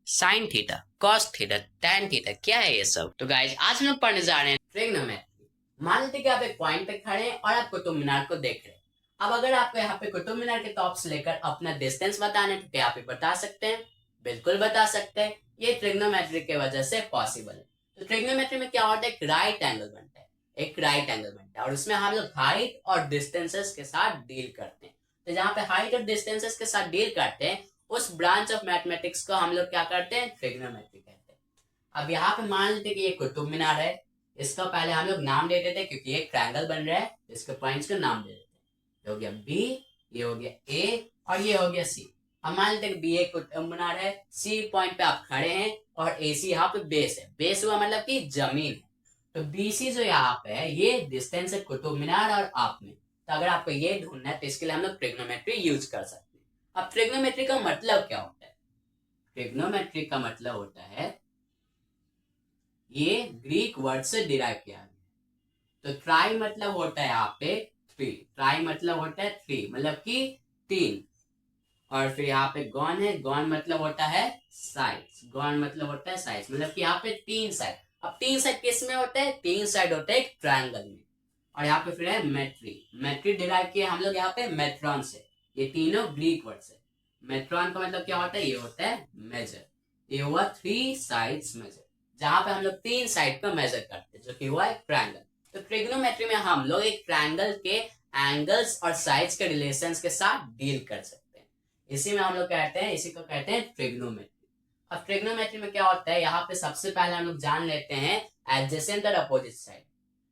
Sine theta, cos theta, tan theta, क्या है ये सब? तो गाइस आज हम लोग पढ़ने जा रहे हैं ट्रिग्नोमेट्री। मान लेते कि आप एक पॉइंट पे खड़े हैं और आप कुतुब मीनार को देख रहे हैं। अब अगर आपको यहाँ पे कुतुब मीनार के टॉप से लेकर अपना डिस्टेंस बताना है तो क्या आप ये बता सकते हैं? बिल्कुल बता सकते हैं। ये ट्रिग्नोमेट्री के वजह से पॉसिबल है। तो ट्रिग्नोमेट्री में क्या होता है, एक राइट एंगल बनता है, एक राइट एंगल बनता है और उसमें हम लोग हाइट और डिस्टेंसेस के साथ डील करते हैं। तो जहाँ पे हाइट और डिस्टेंसेस के साथ डील करते हैं उस ब्रांच ऑफ मैथमेटिक्स को हम लोग क्या करते हैं, ट्रिग्नोमेट्री कहते हैं। अब यहाँ पे मान लेते कि ये कुतुब मीनार है, इसका पहले हम लोग नाम दे देते क्योंकि ये ट्रायंगल बन रहा है, इसके पॉइंट्स का नाम दे देते हैं। ये हो गया बी, ये हो गया ए और ये हो गया सी। अब मान लेते बी एक कुतुब मीनार है, सी पॉइंट पे आप खड़े हैं और ए सी यहाँ पे बेस है। बेस हुआ मतलब कि जमीन है। तो बी सी जो यहाँ पे है ये डिस्टेंस है कुतुब मीनार और आप में। तो अगर आपको ये ढूंढना है तो इसके लिए हम लोग ट्रिग्नोमेट्री यूज कर सकते हैं। अब ट्रिग्नोमेट्री का मतलब क्या होता है? ट्रिग्नोमेट्री का मतलब होता है, ये ग्रीक वर्ड से डिराइव किया गया। तो ट्राई मतलब होता है यहाँ पे थ्री, ट्राई मतलब होता है थ्री मतलब कि तीन। और फिर यहाँ पे गॉन है, गॉन मतलब होता है साइड्स, गॉन मतलब होता है साइड्स मतलब कि यहाँ पे तीन साइड। अब तीन साइड किस में होता है? तीन साइड होता है एक ट्रायंगल में। और यहाँ पे फिर है मेट्री, मेट्री डिराइव किया हम लोग यहाँ पे मेट्रॉन से। ये तीनों ग्रीक वर्ड से। मेट्रॉन का मतलब क्या होता है? ये होता है मेजर। ये हुआ थ्री साइड्स मेजर, जहां पे हम लोग तीन साइड को मेजर करते हैं, जो कि हुआ एक ट्रायंगल। तो ट्रिग्नोमेट्री में हम लोग एक ट्रायंगल के एंगल्स और साइड्स के रिलेशंस के साथ डील कर सकते हैं। इसी में हम लोग कहते हैं, इसी को कहते हैं ट्रिग्नोमेट्री। अब ट्रिग्नोमेट्री में क्या होता है, यहाँ पे सबसे पहले हम लोग जान लेते हैं एडजेसेंट और अपोजिट साइड।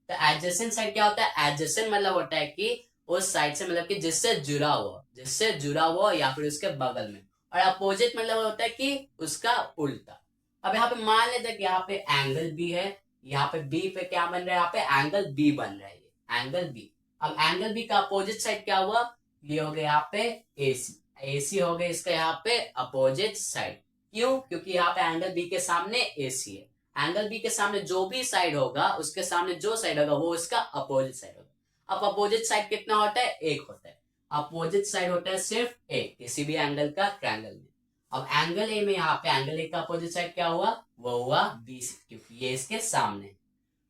तो एडजेसेंट साइड क्या होता है? एडजेसेंट मतलब होता है कि उस साइड से, मतलब कि जिससे जुड़ा हुआ, जिससे जुड़ा हुआ या फिर उसके बगल में। और अपोजिट मतलब होता है कि उसका उल्टा। अब यहाँ पे मान लेते हैं कि यहाँ पे एंगल बी है, यहाँ पे बी पे क्या बन रहा है? यहाँ पे एंगल बी बन रहा है, ये एंगल बी। अब एंगल बी का अपोजिट साइड क्या हुआ? ये हो गया यहाँ पे एसी, एसी हो गया इसका यहाँ पे अपोजिट साइड। क्यों? क्योंकि यहाँ पे एंगल बी के सामने एसी है। एंगल बी के सामने जो भी साइड होगा, उसके सामने जो साइड होगा वो उसका अपोजिट साइड होगा। अब अपोजिट साइड कितना होता है? एक होता है। अपोजिट साइड होता है सिर्फ एक किसी भी एंगल का ट्रायंगल में। अब एंगल ए में, यहाँ पे एंगल ए का अपोजिट साइड क्या हुआ? वो हुआ बी सी, क्योंकि ये इसके सामने।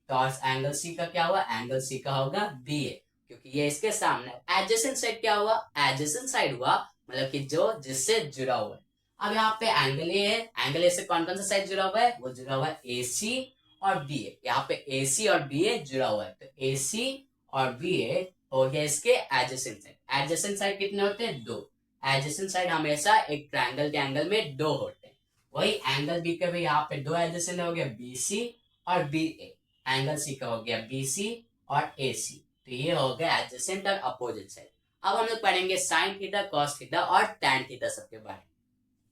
तो और एंगल सी का क्या हुआ? एंगल सी का होगा बी ए, क्योंकि ये इसके सामने। एडजेसेंट साइड क्या हुआ? एडजेसेंट साइड हुआ मतलब कि जो जिससे जुड़ा हुआ है। अब यहाँ पे एंगल ए है, एंगल ए से कौन कौन सा साइड जुड़ा हुआ है? वो जुड़ा हुआ है ए सी और बी ए। यहाँ पे ए सी और बी ए जुड़ा हुआ है, तो ए सी और बी ए हो गया इसके एडजेसेंट साइड। एडजेसेंट साइड कितने होते हैं? दो। एडजेसेंट साइड हमेशा एक ट्रायंगल के एंगल में दो होते हैं। वही एंगल बी के भी यहाँ पे दो एडजेसेंट हो गया, बी सी और बी ए। एंगल सी का हो गया बी सी और ए सी। तो ये हो गया एडजेसेंट और अपोजिट साइड। अब हम लोग पढ़ेंगे साइन थीटा, कॉस थीटा और टैन थीटा सबके बारे में।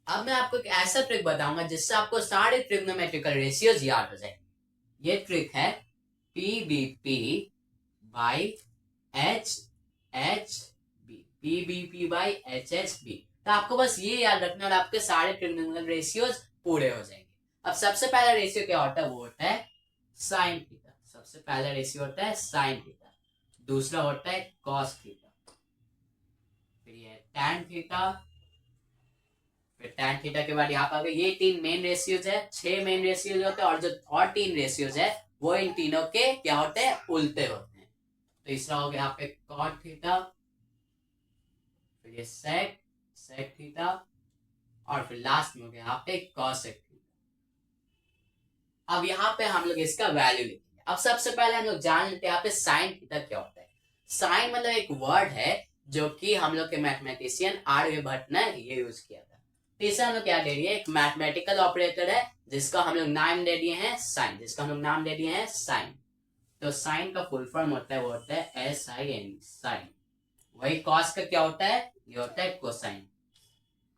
अब मैं आपको एक ऐसा ट्रिक बताऊंगा जिससे आपको सारे ट्रिग्नोमेट्रिकल रेशियोज याद हो जाएंगे। ये ट्रिक है P B P by H H B, P B P by H H B. तो आपको बस ये याद रखना और आपके सारे ट्रिग्नोमेट्रिकल रेशियोज पूरे हो जाएंगे। अब सबसे पहला रेशियो क्या होता है? वो होता है साइन थीटा। सबसे पहला रेशियो होता है साइन थीटा। दूसरा होता है कॉस थीटा, फिर ये टैन थीटा, फिर टैन थीटा के बाद यहाँ पर ये तीन मेन रेशियोज है। छह मेन रेशियोज होते हैं और जो और तीन रेशियोज है वो इन तीनों के क्या होते हैं? उल्टे होते हैं। तीसरा हो गया यहाँ पे कॉट थीटा, फिर ये सेक सेक थीटा और फिर लास्ट में हो गया यहाँ पे कॉसेक थीटा। अब यहाँ पे हम लोग इसका वैल्यू लिखेंगे। अब सबसे पहले हम लोग जान लेते हैं यहाँ पे साइन थीटा क्या होता है। साइन मतलब एक वर्ड है जो कि हम लोग के मैथमेटिशियन आर्यभट्ट ने ये यूज किया था। तीसरा हम लोग क्या दे दिए? एक मैथमेटिकल ऑपरेटर है जिसका हम लोग नाम दे दिए हैं साइन, जिसका हम लोग नाम दे दिए हैं साइन। तो साइन का फुल फॉर्म होता है, वो होता है एस आई एन, साइन। वही कॉस का क्या होता है? ये होता है कोसाइन।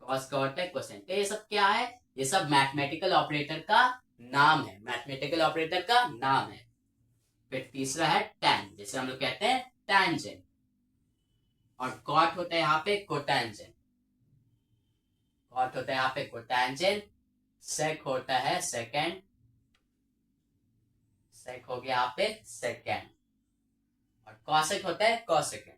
कॉस का होता है कोसाइन। तो ये सब क्या है? ये सब मैथमेटिकल ऑपरेटर का नाम है, मैथमेटिकल ऑपरेटर का नाम है। फिर तीसरा है टैन, जिसे हम लोग कहते हैं टैंजेंट। और कॉट होता है यहाँ पे कोटैंजेंट, कॉट होता है यहाँ पे कोटैंजेंट। सेक होता है सेकेंड, सेक हो गया यहाँ पे सेकेंड। और कॉसेक होता है कॉसेकेंड।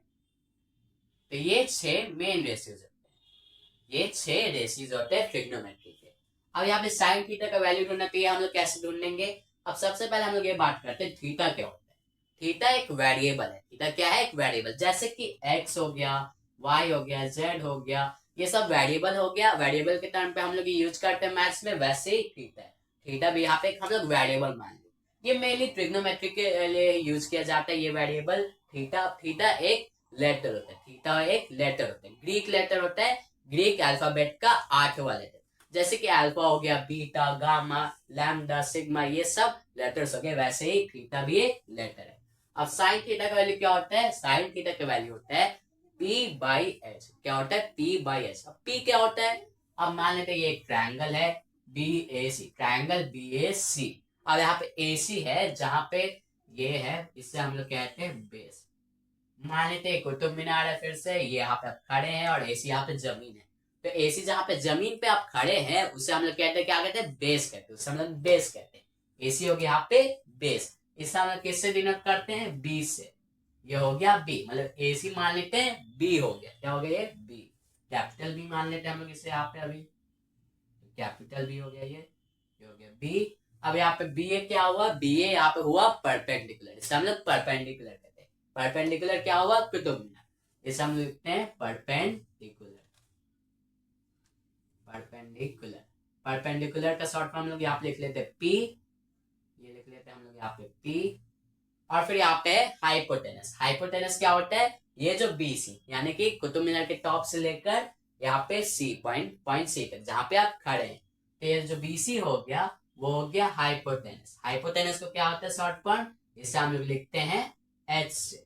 तो ये छह मेन रेशियोज होते हैं, ये छह रेशियोज होते हैं ट्रिग्नोमेट्री के। अब यहाँ पे साइन थीटा का वैल्यू ढूंढना, तो ये हम लोग कैसे ढूंढ लेंगे? अब सबसे पहले हम लोग ये बात करते हैं थीटा क्या होता है। थीटा एक वेरिएबल है। थीटा क्या है? एक वेरिएबल। जैसे कि एक्स हो गया, वाई हो गया, जेड हो गया, ये सब वेरिएबल हो गया। वेरिएबल के टर्म पे हम लोग यूज करते हैं मैथ्स में, वैसे ही थीटा है। थीटा भी यहाँ पे हम लोग वेरिएबल मान लें। ये मेनली ट्रिग्नोमेट्री के लिए यूज किया जाता है ये वेरिएबल थीटा। थीटा एक लेटर होता है। थीटा एक लेटर होता है, ग्रीक लेटर होता है, ग्रीक अल्फाबेट का 8वां लेटर। जैसे कि अल्फा हो गया, बीटा, गामा, लैम्डा, सिग्मा, ये सब लेटर्स हो गए, वैसे ही थीटा भी एक लेटर है। अब साइन थीटा का वैल्यू क्या होता है? साइन थीटा का वैल्यू होता है पी बाई एच। क्या होता है? P by H. अब पी क्या होता है? अब मान लेते हैं ये एक ट्रायंगल है बी ए सी, ट्रायंगल बी ए सी। अब यहाँ पे ए सी है, जहां पे ये है, इससे हम लोग कहते हैं बेस। मान लेते हैं कुतुब मीनार है, फिर से ये यहाँ पे आप खड़े हैं, और एसी यहाँ पे जमीन है। तो एसी जहाँ पे जमीन पे आप खड़े हैं, उसे हम लोग कहते हैं, क्या कहते हैं? बेस कहते हैं। उसे हम लोग बेस कहते हैं। एसी हो गया यहाँ पे बेस। इसे हम लोग किससे डिनोट करते हैं? बी से। ये हो गया बी, मतलब एसी मान लेते हैं, बी हो गया। क्या हो गया? ये बी। कैपिटल बी मान लेते हैं हम लोग इसे यहाँ पे, अभी कैपिटल बी हो गया। ये हो गया बी। अब यहाँ पे बी ए क्या हुआ? बी ए यहाँ पे हुआ परपेंडिकुलर। इसे हम लोग परपेंडिकुलर कहते हैं। परपेंडिकुलर क्या हुआ? कुतुब मीनार। इसे हम लिखते हैं परपेंडिकुलर। परपेंडिकुलर, परपेंडिकुलर का शॉर्ट फॉर्म हम लोग यहाँ पे लिख लेते हैं पी। ये लिख लेते हैं हम लोग यहाँ पे पी। और फिर यहाँ पे हाइपोटेनस। हाइपोटेनस क्या होता है? ये जो बी सी, यानी कि कुतुब मीनार के टॉप से लेकर यहाँ पे सी पॉइंट सी तक, जहां पे आप खड़े हैं, तो ये जो बी सी हो गया, वो हो गया हाइपोटेनस। हाइपोटेनस को क्या होता है शॉर्ट फॉर्म? इसे हम लोग लिखते हैं एच से।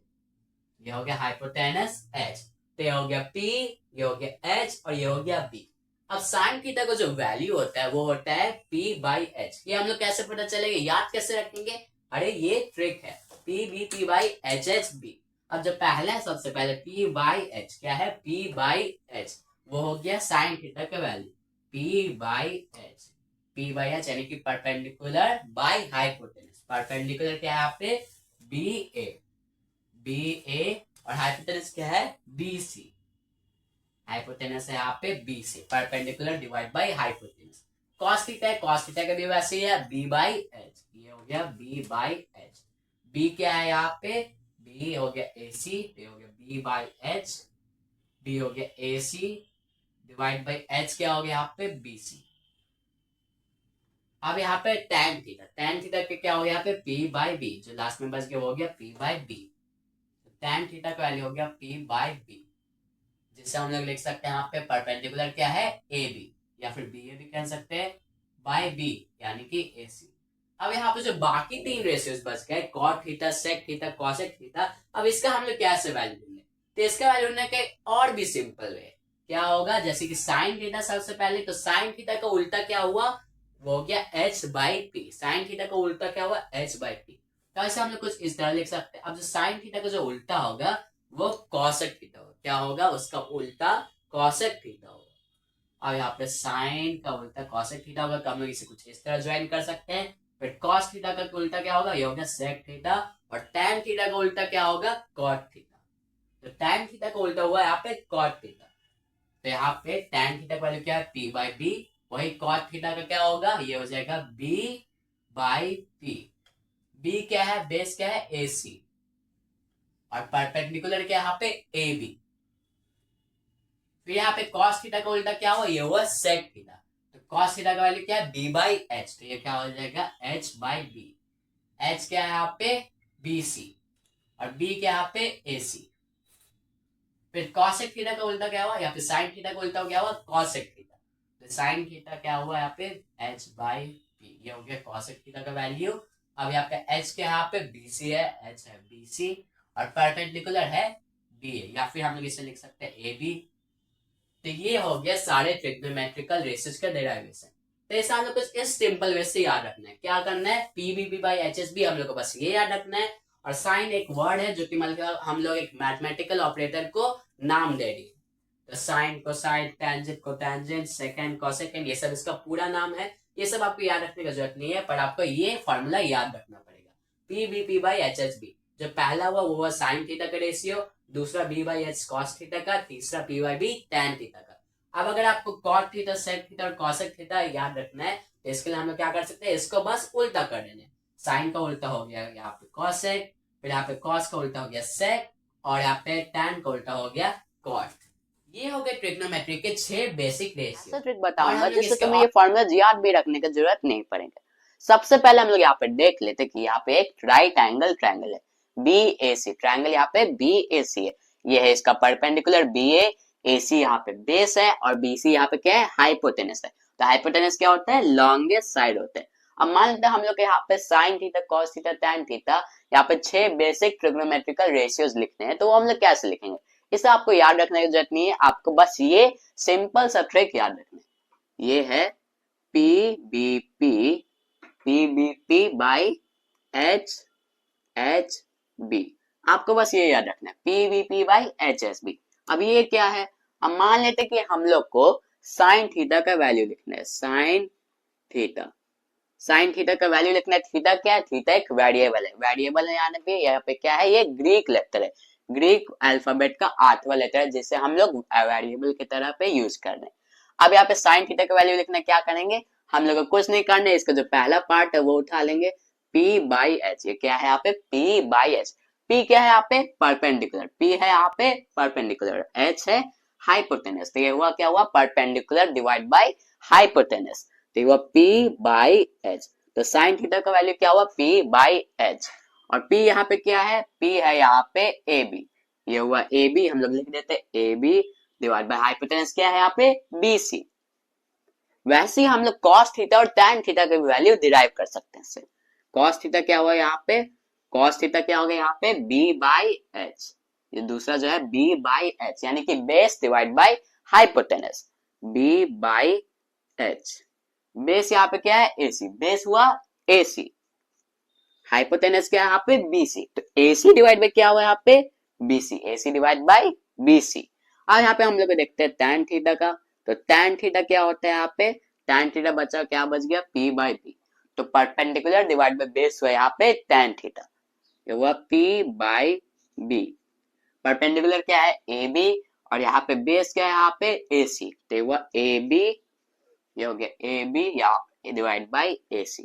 ये हो गया हाइपोटेनस एच। तो ये हो गया पी, ये हो गया एच, और ये हो गया बी। अब साइन थीटा का जो वैल्यू होता है वो होता है पी बाई एच। ये हम लोग कैसे पता चलेगा, याद कैसे रखेंगे? अरे ये ट्रिक है, P B P by H H B. अब जो पहला है, सबसे पहले पी बाई एच क्या है? पी बाई एच, वो हो गया साइन थीटा का value, P by H. P by H यानी कि परपेंडिकुलर बाई हाइपोटेनस। परपेंडिकुलर क्या है यहाँ पे? बी ए। बी ए, और हाइपोटेनस क्या है? B C. हाइपोटेनस है यहाँ पे B C, perpendicular divide by hypotenuse. Cos theta है, कॉस थीटा का भी वैसे ही है, बी बाई एच। ये हो गया बी बाई एच। बी क्या है यहाँ पे? बी हो गया ए सी, ये हो गया बी बाई एच। बी हो गया A C divide by H, क्या हो गया यहाँ पे? B C. अब यहाँ पे tan थीटा, tan थीटा के क्या हो गया यहाँ पे? पी बाई बी, जो लास्ट में बच गया वो हो गया P by B. tan theta का वैल्यू हो गया पी बाई बी, जिससे हम लोग लिख सकते हैं यहाँ पे परपेंडिकुलर क्या है? ए बी, या फिर बी ए भी कह सकते हैं, बाई बी यानी कि ए सी। अब यहाँ पे जो बाकी 3 रेशियोज बच गए, cot theta, sec theta, cosec theta, अब इसका हम लोग कैसे वैल्यू लेंगे? तो इसका वैल्यू लेने के और भी सिंपल वे क्या होगा, जैसे कि साइन थीटा सबसे पहले, तो साइन थीटा का उल्टा क्या हुआ? वो हो गया H by P. Sign theta का उल्टा क्या हुआ? H by P. तो ऐसे हम लोग कुछ इस तरह लिख सकते हैं। अब जो साइन थीटा का जो उल्टा होगा वो कॉसेक थीटा होगा। क्या होगा? उसका उल्टा कॉसेक थीटा होगा। अब यहाँ पे साइन का उल्टा कॉसेक थीटा होगा, तो हम लोग इसे कुछ इस तरह ज्वाइन कर सकते हैं। फिर कॉस थीटा का उल्टा क्या होगा? ये होगा सेक थीटा। और टैन थीटा का उल्टा क्या होगा? Cot theta. तो टैन थीटा का उल्टा हुआ यहाँ पे कॉट थीटा। तो यहाँ पे टैन थीटा का वैल्यू क्या है? P by B. वही कॉट थीटा का क्या होगा? ये हो जाएगा बी बाई पी। बी क्या है? बेस क्या है? ए सी। और परपेंडिकुलर क्या है यहाँ पे? A B. फिर यहाँ पे cos थीटा का उल्टा क्या हुआ? ये हुआ sec थीटा। तो cos थीटा का वैल्यू क्या है? b by H. तो ये क्या हो जाएगा? h by B. h क्या है यहाँ पे? bc। और b क्या है यहाँ पे? ac। फिर cosec थीटा का उल्टा क्या हुआ? यहाँ पे sin थीटा का उल्टा क्या हुआ? cosec theta. तो sin थीटा क्या हुआ यहाँ पे? h by B. ये हो गया cosec थीटा का वैल्यू। अब यहाँ पे h के यहाँ पे bc है, h है bc, और परपेंडिकुलर है ba, या फिर हम लोग इसे लिख सकते हैं ab। तो ये हो गया सारे ट्रिग्नोमेट्रिकल रेशियोज का डेरिवेशन। तो इसे हम लोग कुछ इस सिंपल वे से याद रखना है। क्या करना है? P B B by H S B, हम लोग को बस ये याद रखना है। और साइन एक वर्ड है जो कि मतलब हम लोग एक मैथमेटिकल ऑपरेटर को नाम दे दिए। तो sine, cosine, tangent, cotangent, secant, cosecant, ये सब इसका पूरा नाम है। ये सब आपको याद रखने की जरूरत नहीं है, पर आपको ये फॉर्मूला याद रखना पड़ेगा। P B P by H H B, जो पहला हुआ वो हुआ साइन थीटा का रेशियो, दूसरा B by H cos theta का, तीसरा P by B tan theta का। अब अगर आपको कॉट थीटा, सेक थीटा और कॉसेक थीटा याद रखना है तो इसके लिए हम लोग क्या कर सकते हैं, इसको बस उल्टा कर देना। साइन का उल्टा हो गया यहाँ पे कॉसेक, फिर यहाँ पे कॉस का उल्टा हो गया सेक, और यहाँ पे टैन का उल्टा हो गया कॉट। ये हो गए ट्रिग्नोमेट्री के 6 बेसिक रेशियो। ऐसा ट्रिक बताऊंगा जिससे इसके तुम्हें ये फॉर्मूला याद भी रखने की जरूरत नहीं पड़ेगा। सबसे पहले हम लोग यहाँ पे देख लेते कि यहाँ पे एक राइट एंगल ट्रायंगल है बी ए सी, ट्रायंगल यहाँ पे बी ए सी है, ये है इसका परपेंडिकुलर बी ए सी यहाँ पे बेस है, और बी सी यहाँ पे क्या है, हाइपोटेनस है। तो हाइपोटेनस क्या होता है, लॉन्गेस्ट साइड होता है। अब मान लेते हैं हम लोग यहाँ पे sine theta, cos theta, tan theta, यहाँ पे 6 बेसिक ट्रिग्नोमेट्रिकल रेशियोज लिखने हैं। तो वो हम लोग कैसे लिखेंगे, इसे आपको याद रखने की जरूरत नहीं है, आपको बस ये सिंपल सा ट्रिक याद रखना है। ये है पी बाई एच बी, आपको बस ये याद रखना है, पी बाई एच बी। अब ये क्या है, अब मान लेते कि हम लोग को साइन थीटा का वैल्यू लिखना है, साइन थीटा का वैल्यू लिखना है। थीटा क्या है, थीटा एक वेरिएबल है, वेरिएबल है यहाँ पे क्या है, ये ग्रीक लेटर है, ग्रीक अल्फाबेट का 8वां लेटर है, जिसे हम लोग वेरिएबल की तरह पे यूज कर रहे हैं। अब यहाँ पे साइन थीटा का वैल्यू लिखना, क्या करेंगे हम लोग को, कुछ नहीं करना है, इसका जो पहला पार्ट है वो उठा लेंगे, P बाई एच। ये क्या है यहाँ पे, P बाई एच। P क्या है यहाँ पे, परपेंडिकुलर, P है यहाँ पे परपेंडिकुलर, H है हाइपोटेनस, तो ये हुआ क्या हुआ, परपेंडिकुलर डिवाइड बाई हाइपोटेनस, तो ये हुआ P बाई एच। तो साइन थीटा का वैल्यू क्या हुआ, P बाई एच, और P यहाँ पे क्या है, P है यहाँ पे AB, ये हुआ AB, हम लोग लिख देते AB डिवाइड बाय हाइपोटेनस क्या है यहाँ पे, BC। वैसे ही हम लोग cos थीटा और tan थीटा की वैल्यू डिराइव कर सकते हैं इससे। cos थीटा क्या हुआ यहाँ पे, cos थीटा क्या हो गया यहाँ पे, B बाई एच, ये दूसरा जो है B बाई एच, यानी कि base divide by hypotenuse, B by H. Base यहाँ पे क्या है, AC, बेस हुआ AC, हाइपोटेनस क्या है यहाँ पे, BC, तो AC डिवाइड बाय क्या हुआ यहाँ पे, BC, AC divide by BC। अब यहाँ पे हम लोग देखते हैं tan थीटा का, तो tan थीटा क्या होता है यहाँ पे, tan थीटा बचा, क्या बच गया, P बाई B, तो परपेंडिकुलर डिवाइड बाय बेस हुआ यहाँ पे tan थीटा, ये हुआ P बाई B। परपेंडिकुलर क्या है, AB, और यहाँ पे बेस क्या है यहाँ पे, AC, तो ये हुआ AB, ये हो गया AB या डिवाइड बाय AC।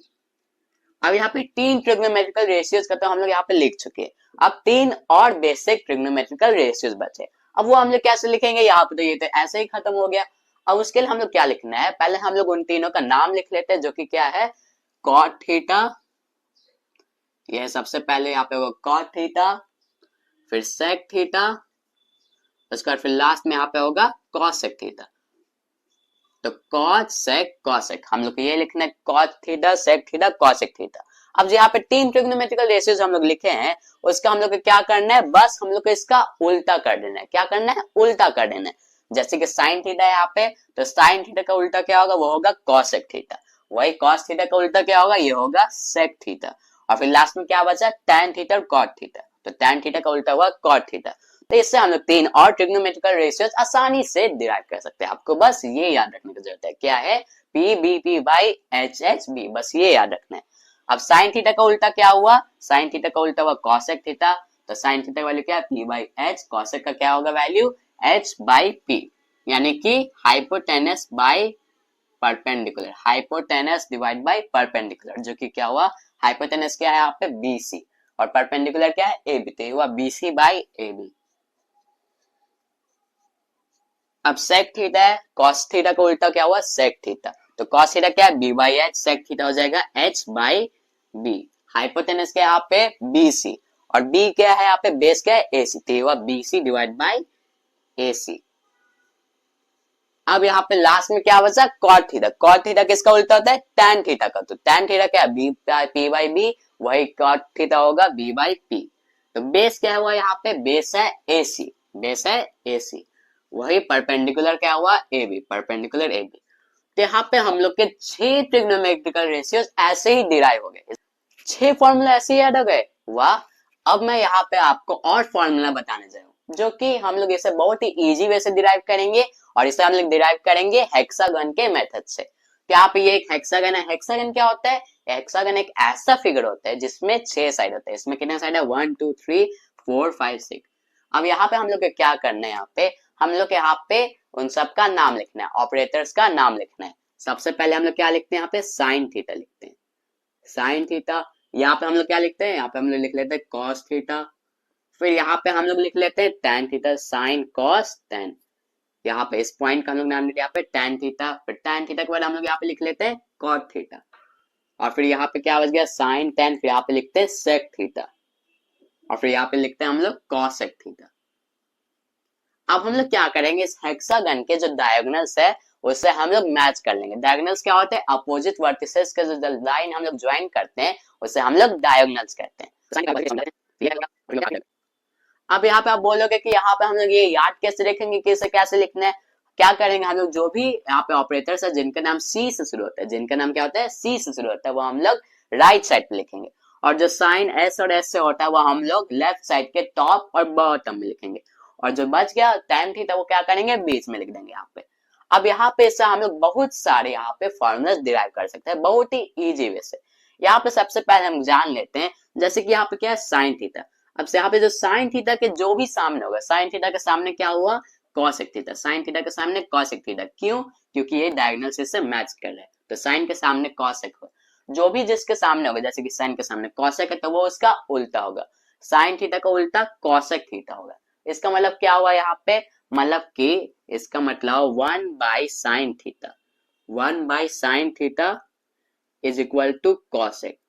अब यहाँ पे 3 ट्रिग्नोमेट्रिकल रेशियोज का तो हम लोग यहाँ पे लिख चुके हैं, अब 3 और बेसिक ट्रिग्नोमेट्रिकल रेशियोज बचे। अब वो हम लोग कैसे लिखेंगे, यहाँ पे तो ये तो ऐसे ही खत्म हो गया। अब उसके लिए हम लोग क्या लिखना है, पहले हम लोग उन तीनों का नाम लिख लेते हैं, जो कि क्या है, कॉट थीटा, यह सबसे पहले यहाँ पे होगा कॉट थीटा, फिर सेक थीटा, उसके बाद फिर लास्ट में यहाँ पे होगा कॉसेक थीटा। तो कॉट सेक कॉसेक, हम लोग को ये लिखना है, cot theta, sec theta, cosec theta. अब जो यहाँ पे 3 ट्रिग्नोमेट्रिकल रेशियोज हम लोग लिखे हैं, उसका हम लोग को क्या करना है, बस हम लोग को इसका उल्टा कर देना है। क्या करना है, उल्टा कर देना है। जैसे कि साइन थीटा है यहाँ पे, तो साइन थीटा का उल्टा क्या होगा, वो होगा कॉसेक थीटा। वही कॉस थीटा का उल्टा क्या होगा, ये होगा सेक थीटा। और फिर लास्ट में क्या बचा, टैन थीटा और कॉट थीटा, तो टैन थीटा का उल्टा हुआ कॉट थीटा। तो इससे हम लोग 3 और ट्रिग्नोमेट्रिकल रेशियोज आसानी से डिराइव कर सकते हैं। आपको बस ये याद रखने की जरूरत है, क्या है, PBP बाई HHB, बस ये याद रखना है। अब साइन थीटा का उल्टा क्या हुआ, साइन थीटा का उल्टा हुआ कॉसेक थीटा, तो साइन थीटा का वैल्यू क्या है, P बाई H, कॉसेक का क्या होगा वैल्यू, H बाई P, यानी कि hypotenuse by perpendicular, hypotenuse divide by perpendicular, जो कि क्या हुआ, हाइपोटेनस क्या है यहाँ पे, BC, और परपेंडिकुलर क्या है, AB, तो हुआ BC बाई AB। अब सेक थीटा है, कॉस थीटा का उल्टा क्या हुआ, सेक थीटा, तो कॉस थीटा क्या है, B by H, sec theta हो जाएगा H बाई B। हाइपोटेनस क्या है यहाँ पे, BC, और B क्या है यहाँ पे, बेस क्या है, AC, तो हुआ BC डिवाइड बाई AC। अब यहाँ पे लास्ट में क्या बचा, कॉट थीटा, कॉट थीटा किसका उल्टा होता है, टैन थीटा का, तो टैन थीटा क्या है, P बाई B, वही कॉट थीटा होगा B बाई P। तो बेस क्या हुआ यहाँ पे, बेस है AC, बेस है AC, वही परपेंडिकुलर क्या हुआ, AB, परपेंडिकुलर AB। तो यहाँ पे हम लोग के 6 ट्रिग्नोमेट्रिकल रेशियोज ऐसे ही डिराइव हो गए, 6 फॉर्मूला ऐसे ही याद हो गए, वाह। अब मैं यहाँ पे आपको और फॉर्मूला बताने जा रहा हूँ, जो कि हम लोग इसे बहुत ही इजी वे से डिराइव करेंगे, और इसे हम लोग डिराइव करेंगे हेक्सागन के मेथड से। तो यहाँ पे ये एक हेक्सागन है। हेक्सागन क्या होता है, हेक्सागन एक ऐसा फिगर होता है जिसमें 6 साइड होते हैं। इसमें कितने साइड है, 1 2 3 4 5 6। अब यहाँ पे हम लोग क्या करना है, यहाँ पे हम लोग यहाँ पे उन सब का नाम लिखना है, ऑपरेटर्स का नाम लिखना है। सबसे पहले हम लोग क्या लिखते हैं, यहाँ पे साइन थीटा लिखते हैं, साइन थीटा। यहाँ पे हम लोग क्या लिखते हैं, यहाँ पे हम लोग लिख लेते हैं कॉस थीटा। फिर यहाँ पे हम लोग लिख लेते हैं tan theta, sine cos tan। यहाँ पे इस पॉइंट का हम लोग नाम लिया यहाँ पे tan थीटा। फिर tan थीटा के बाद हम लोग यहाँ पे लिख लेते हैं cot थीटा। और फिर यहाँ पे क्या बच गया, साइन tan। फिर यहाँ पे लिखते हैं sec थीटा। और फिर यहाँ पे लिखते हैं हम लोग cosec थीटा। अब हम लोग क्या करेंगे, इस हेक्सागन के जो डायगोनल्स है उससे हम लोग मैच कर लेंगे। डायगोनल्स क्या होते हैं, अपोजिट वर्टिसेस के जो लाइन हम लोग ज्वाइन करते हैं उसे हम लोग डायगोनल्स कहते हैं। अब यहाँ पे आप बोलोगे कि यहाँ पे हम लोग ये याद कैसे रखेंगे कि इसे कैसे लिखना है। क्या करेंगे, हम लोग जो भी यहाँ पे ऑपरेटर्स है जिनका नाम सी से शुरू होता है, जिनका नाम क्या होता है, सी से शुरू होता है, वो हम लोग राइट साइड पे लिखेंगे। और जो साइन एस और एस से होता है वो हम लोग लेफ्ट साइड के टॉप और बॉटम में लिखेंगे। और जो बच गया tan थीटा वो क्या करेंगे, बीच में लिख देंगे यहाँ पे। अब यहाँ पे इससे हम लोग बहुत सारे यहाँ पे फॉर्मूलाज डिराइव कर सकते हैं बहुत ही इजी वे से। यहाँ पे सबसे पहले हम जान लेते हैं, जैसे कि यहाँ पे क्या है, साइन थीटा। अब से यहाँ पे जो साइन थीटा के जो भी सामने होगा, साइन थीटा के सामने क्या हुआ, कॉसेक थीटा। साइन थीटा के सामने कॉसेक थीटा, क्यों, क्योंकि ये डायगोनल से मैच कर रहा है, तो साइन के सामने कॉसेक होगा। जो भी जिसके सामने होगा, जैसे कि साइन के सामने कॉसेक है तो वो उसका उल्टा होगा, साइन थीटा का उल्टा कॉसेक थीटा होगा। इसका मतलब क्या हुआ यहाँ पे, मतलब कि इसका मतलब 1/sin theta, 1/sin theta is equal to cosec.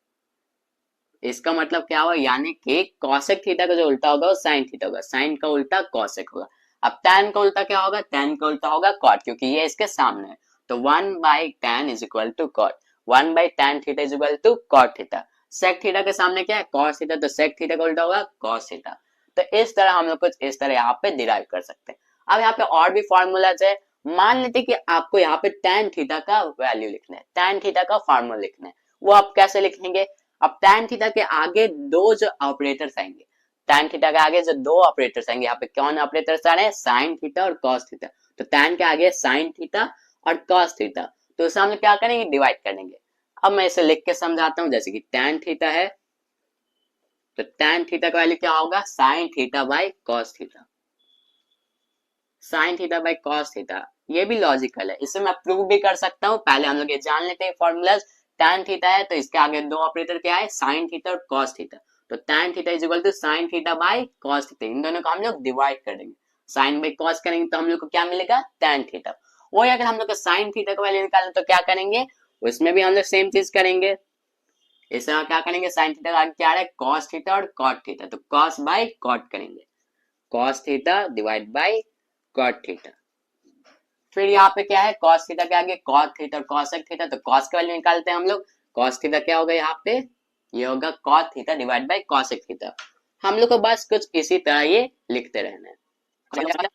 इसका मतलब क्या हुआ, यानी कि कॉसेक थीटा का जो उल्टा होगा वो साइन थीटा होगा, साइन का उल्टा कॉसेक होगा। अब tan का उल्टा क्या होगा, tan का उल्टा होगा cot, क्योंकि ये इसके सामने है। तो 1/tan is equal to cot, 1/tan theta is equal to cot theta. sec theta के सामने क्या है, cos थीटा, तो sec थीटा का उल्टा होगा cos थीटा। तो इस तरह हम लोग कुछ इस तरह यहाँ पे डिराइव कर सकते हैं। अब यहाँ पे और भी फॉर्मूलाज है। मान लेते कि आपको यहाँ पे tan थीटा का वैल्यू लिखना है, tan थीटा का फॉर्मूला लिखना है, वो आप कैसे लिखेंगे। अब tan थीटा के आगे दो जो ऑपरेटर्स आएंगे, tan थीटा के आगे जो दो ऑपरेटर्स आएंगे, यहाँ पे कौन ऑपरेटर्स आ रहे हैं, sin थीटा और cos थीटा। तो tan के आगे sin थीटा और cos थीटा, तो इसे हम लोग क्या करेंगे, डिवाइड करेंगे। अब मैं इसे लिख के समझाता हूँ, जैसे कि tan थीटा है तो tan थीटा का वैल्यू क्या होगा, sin theta by cos theta, sin theta by cos theta. ये भी लॉजिकल है, इसे मैं प्रूव भी कर सकता हूँ। पहले हम लोग ये जान लेते हैं फॉर्मूलाज। tan थीटा है तो इसके आगे दो ऑपरेटर क्या है, sin थीटा और cos थीटा। तो tan theta is equal to sin theta by cos theta. इन दोनों को हम लोग डिवाइड कर देंगे, sin बाई cos करेंगे तो हम लोग को क्या मिलेगा, tan थीटा। वही अगर हम लोग को sin थीटा का वैल्यू निकालना तो क्या करेंगे, उसमें भी हम लोग सेम चीज करेंगे। इस तरह क्या करेंगे, sin थीटा का आगे क्या है, cos थीटा और cot थीटा, तो cos बाई cot करेंगे, cos theta divide by cot theta. फिर यहाँ पे क्या है, cos थीटा के आगे cot थीटा और cosec थीटा, तो cos का वैल्यू निकालते हैं हम लोग। cos थीटा क्या होगा यहाँ पे, ये होगा cot theta divide by cosec theta. हम लोग को बस कुछ इसी तरह ये लिखते रहना है।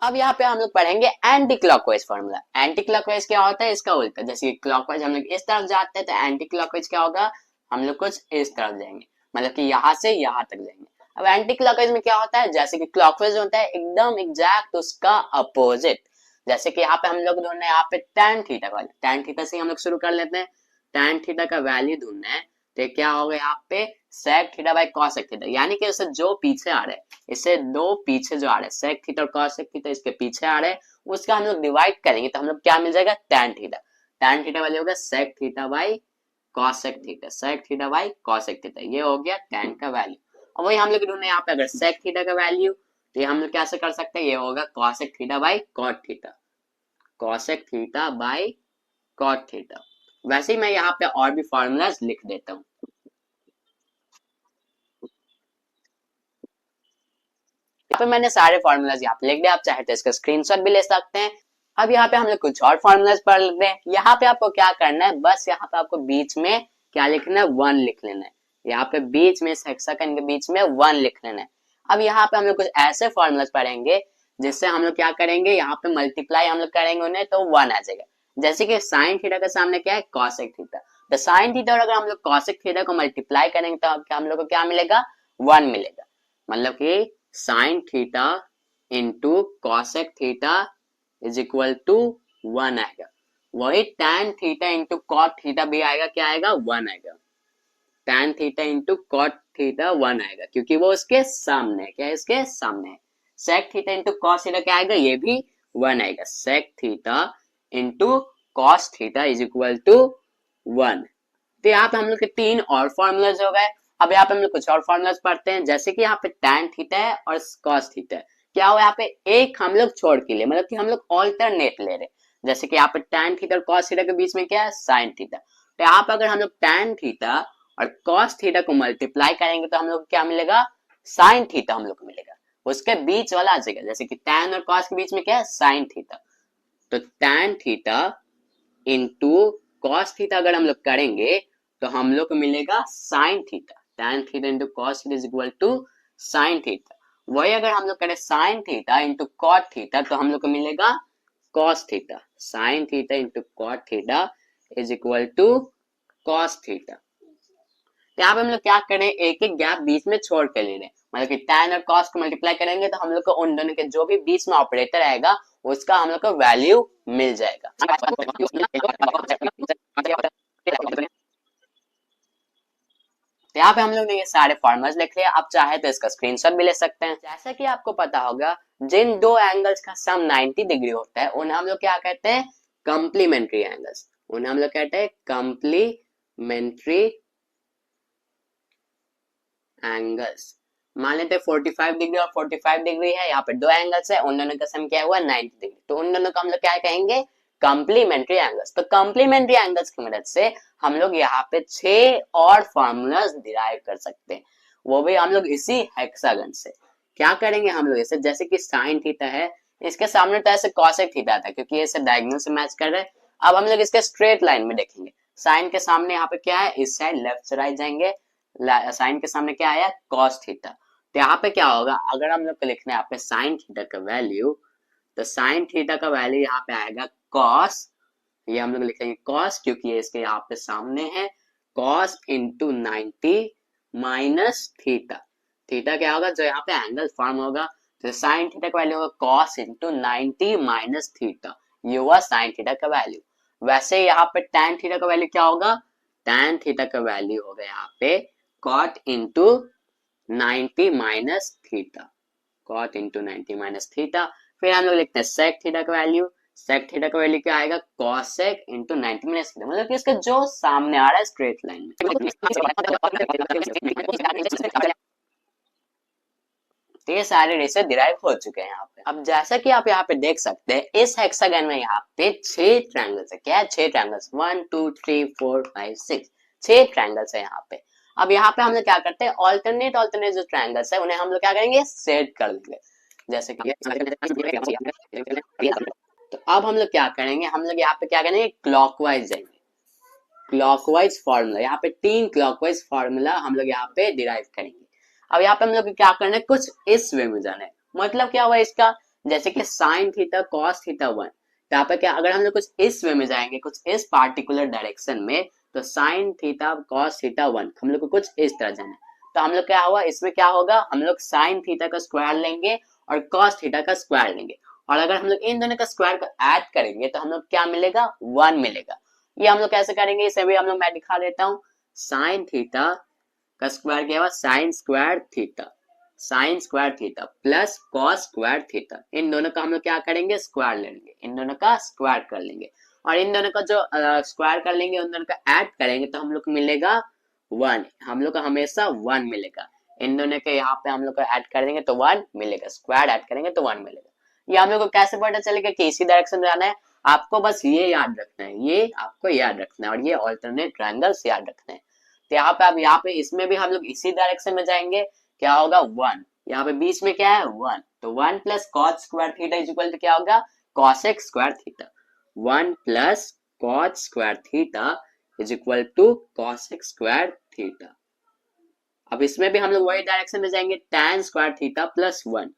अब यहाँ पे हम लोग पढ़ेंगे anti clockwise formula. Anti clockwise क्या होता है, इसका उल्टा। जैसे कि क्लॉकवाइज हम लोग इस तरफ जाते हैं तो एंटी क्लॉकवाइज क्या होगा, हम लोग कुछ इस तरफ जाएंगे, मतलब कि यहाँ से यहाँ तक जाएंगे। अब एंटी क्लॉकवाइज में क्या होता है, जैसे कि क्लॉकवाइज होता है एकदम एग्जैक्ट उसका अपोजिट। जैसे कि यहाँ पे हम लोग ढूंढना है यहाँ पे tan थीटा का वैल्यू, tan थीटा से हम लोग शुरू कर लेते हैं। tan थीटा का वैल्यू ढूंढना है तो क्या होगा यहाँ पे sec theta by cosec theta, यानी कि उससे जो पीछे आ रहे हैं, इससे दो पीछे जो आ रहे हैं sec थीटा और cosec थीटा इसके पीछे आ रहे हैं, उसका हम लोग डिवाइड करेंगे तो हम लोग क्या मिल जाएगा, tan theta. tan theta value होगा sec theta by cosec theta, sec theta by cosec theta, ये हो गया tan का वैल्यू। अब वही हम लोग ढूंढना है यहाँ पे, अगर sec थीटा का वैल्यू तो ये हम लोग कैसे कर सकते हैं, ये होगा cosec theta by cot theta, cosec theta by cot theta. वैसे ही मैं यहाँ पे और भी फॉर्मूलाज लिख देता हूँ। यहाँ पे मैंने सारे फॉर्मूलाज यहाँ पे लिख दिए, आप चाहे तो इसका स्क्रीनशॉट भी ले सकते हैं। अब यहाँ पे हम लोग कुछ और फॉर्मूलाज पढ़ लेते हैं। यहाँ पे आपको क्या करना है, बस यहाँ पे आपको बीच में क्या लिखना है, 1 लिख लेना है। यहाँ पे बीच में सेक्शन के बीच में 1 लिख लेना है। अब यहाँ पे हम लोग कुछ ऐसे फॉर्मूलाज पढ़ेंगे जिससे हम लोग क्या करेंगे, यहाँ पे मल्टीप्लाई हम लोग करेंगे उन्हें तो 1 आ जाएगा। जैसे कि साइन थीटा के सामने क्या है, cosec थीटा, तो साइन थीटा और अगर हम लोग cosec थीटा को मल्टीप्लाई करेंगे तो हम लोग को क्या मिलेगा, 1 मिलेगा। मतलब कि sine theta into cosec theta is equal to 1 आएगा। वही tan theta into cot theta भी आएगा, क्या आएगा, 1 आएगा। tan theta into cot theta 1 आएगा, क्योंकि वो उसके सामने है, क्या है, इसके सामने है। Sec theta into cos theta क्या आएगा, ये भी 1 आएगा। Sec theta into cos theta is equal to 1। तो यहाँ पे हम लोग के 3 और फॉर्मूलाज हो गए। अब यहाँ पे हम लोग कुछ और फॉर्मूलाज पढ़ते हैं, जैसे कि यहाँ पे tan थीटा है और cos थीटा है। क्या हुआ यहाँ पे एक हम लोग छोड़ के लिए, मतलब कि हम लोग ऑल्टरनेट ले रहे हैं। जैसे कि यहाँ पे tan थीटा और cos थीटा के बीच में क्या है, sin थीटा। तो यहाँ पे अगर हम लोग tan थीटा और cos थीटा को मल्टीप्लाई करेंगे तो हम लोग क्या मिलेगा, sin थीटा हम लोग को मिलेगा। उसके बीच वाला आ जाएगा, जैसे कि tan और cos के बीच में क्या है, sin थीटा। तो tan theta into cos theta अगर हम लोग करेंगे तो हम लोग को मिलेगा sin theta. tan theta into cos theta is equal to sin theta. वही अगर हम लोग करें sin theta into cot theta तो हम लोग को मिलेगा cos theta. sin theta into cot theta is equal to cos theta. यहाँ पे हम लोग क्या करें, एक एक गैप बीच में छोड़ के ले रहे हैं, मतलब कि tan और cos को मल्टीप्लाई करेंगे तो हम लोग को उन दोनों के जो भी बीच में ऑपरेटर आएगा उसका हम लोग को वैल्यू मिल जाएगा। तो यहाँ पे हम लोग ने ये सारे फॉर्मूलाज लिख लिया। आप चाहे तो इसका स्क्रीनशॉट भी ले सकते हैं। जैसा कि आपको पता होगा, जिन दो एंगल्स का सम 90 डिग्री होता है उन्हें हम लोग क्या कहते हैं, कॉम्प्लीमेंट्री एंगल्स। उन्हें हम लोग कहते हैं कॉम्प्लीमेंट्री एंगल्स। मान लेते हैं 45 डिग्री और 45 डिग्री है, यहाँ पे दो एंगल्स है, उन दोनों का सम क्या हुआ 90 डिग्री। तो उन दोनों का हम लोग क्या कहेंगे, कॉम्प्लीमेंट्री एंगल्स। तो कॉम्प्लीमेंट्री एंगल्स की मदद से हम लोग यहाँ पे 6 और फॉर्मूलाज डिराइव कर सकते हैं, वो भी हम लोग इसी हेक्सागन से। क्या करेंगे हम लोग इसे, जैसे कि साइन थीटा है, इसके सामने तो ऐसे कॉसेक थीटा था क्योंकि ये इसे डायगोनल से मैच कर रहे हैं। अब हम लोग इसके स्ट्रेट लाइन में देखेंगे, साइन के सामने यहाँ पे क्या है, इस साइड लेफ्ट से राइट जाएंगे, साइन के सामने क्या आया, कॉस थीटा। तो यहाँ पे क्या होगा, अगर हम लोग को लिखना है यहाँ पे साइन थीटा का वैल्यू, तो साइन थीटा का वैल्यू यहाँ पे आएगा कॉस, ये हम लोग लिखेंगे कॉस क्योंकि ये इसके यहाँ पे सामने है, cos into 90 minus theta. Theta क्या होगा, जो यहाँ पे एंगल फॉर्म होगा, तो साइन थीटा का वैल्यू होगा कॉस इंटू 90 माइनस थीटा, ये हुआ साइन थीटा का वैल्यू। वैसे यहाँ पे tan थीटा का वैल्यू क्या होगा, tan थीटा का वैल्यू होगा यहाँ पे cot into 90 minus theta, cot into 90 minus theta. फिर हम लोग लिखते हैं sec थीटा का वैल्यू, sec थीटा का वैल्यू क्या आएगा, cosec इंटू 90 माइनस थीटा, मतलब कि इसका जो सामने आ रहा है स्ट्रेट लाइन में। तो ये सारे रेशे डिराइव हो चुके हैं यहाँ पे। अब जैसा कि आप यहाँ पे देख सकते हैं, इस हेक्सागन में यहाँ पे 6 ट्रायंगल्स है। क्या है, 6 ट्रायंगल्स, 1 2 3 4 5 6, 6 ट्रायंगल्स है यहाँ पे। अब यहाँ पे हम लोग क्या करते हैं, ऑल्टरनेट जो ट्रायंगल्स है उन्हें हम लोग क्या करेंगे, सेट कर देंगे। जैसे कि तो अब हम लोग क्या करेंगे, हम लोग यहाँ पे क्या करेंगे, क्लॉकवाइज जाएंगे। क्लॉकवाइज फॉर्मूला, यहाँ पे 3 क्लॉकवाइज फॉर्मूला हम लोग यहाँ पे डिराइव करेंगे। अब यहाँ पे हम लोग क्या करना है, कुछ इस वे में जाना है। मतलब क्या हुआ इसका, जैसे कि साइन थीटा कॉस थीटा 1, तो यहाँ पे क्या, अगर हम लोग कुछ इस वे में जाएंगे, कुछ इस पार्टिकुलर डायरेक्शन में, तो साइन थीटा कॉस थीटा 1 हम लोग को कुछ इस तरह जाना है। तो हम लोग क्या हुआ, इसमें क्या होगा, हम लोग साइन थीटा का स्क्वायर लेंगे और कॉस थीटा का स्क्वायर लेंगे, और अगर हम लोग इन दोनों का स्क्वायर को ऐड करेंगे तो हम लोग क्या मिलेगा, 1 मिलेगा। ये हम लोग कैसे करेंगे, इसे भी हम लोग मैं दिखा देता हूँ। साइन थीटा का स्क्वायर क्या हुआ, sine square theta plus cos square theta, इन दोनों का हम लोग क्या करेंगे, स्क्वायर लेंगे, इन दोनों का स्क्वायर कर लेंगे, और इन दोनों का जो स्क्वायर कर लेंगे उन दोनों का ऐड करेंगे तो हम लोग को मिलेगा 1, हम लोग को हमेशा 1 मिलेगा। इन दोनों के यहाँ पे हम लोग को ऐड कर देंगे तो 1 मिलेगा, स्क्वायर ऐड करेंगे तो 1 मिलेगा। ये हम लोग को कैसे पता चलेगा कि इसी डायरेक्शन में जाना है, आपको बस ये याद रखना है, ये आपको याद रखना है, और ये ऑल्टरनेट ट्रायंगल्स याद रखना है। तो यहाँ पे अब यहाँ पे इसमें भी हम लोग इसी डायरेक्शन में जाएंगे, क्या होगा 1, यहाँ पे बीच में क्या है 1, तो 1 plus cos square theta is equal to क्या होगा, cosec square theta. 1 plus cos square theta is equal to cosec square theta. अब इसमें भी हम लोग वही डायरेक्शन में जाएंगे, tan square theta plus 1,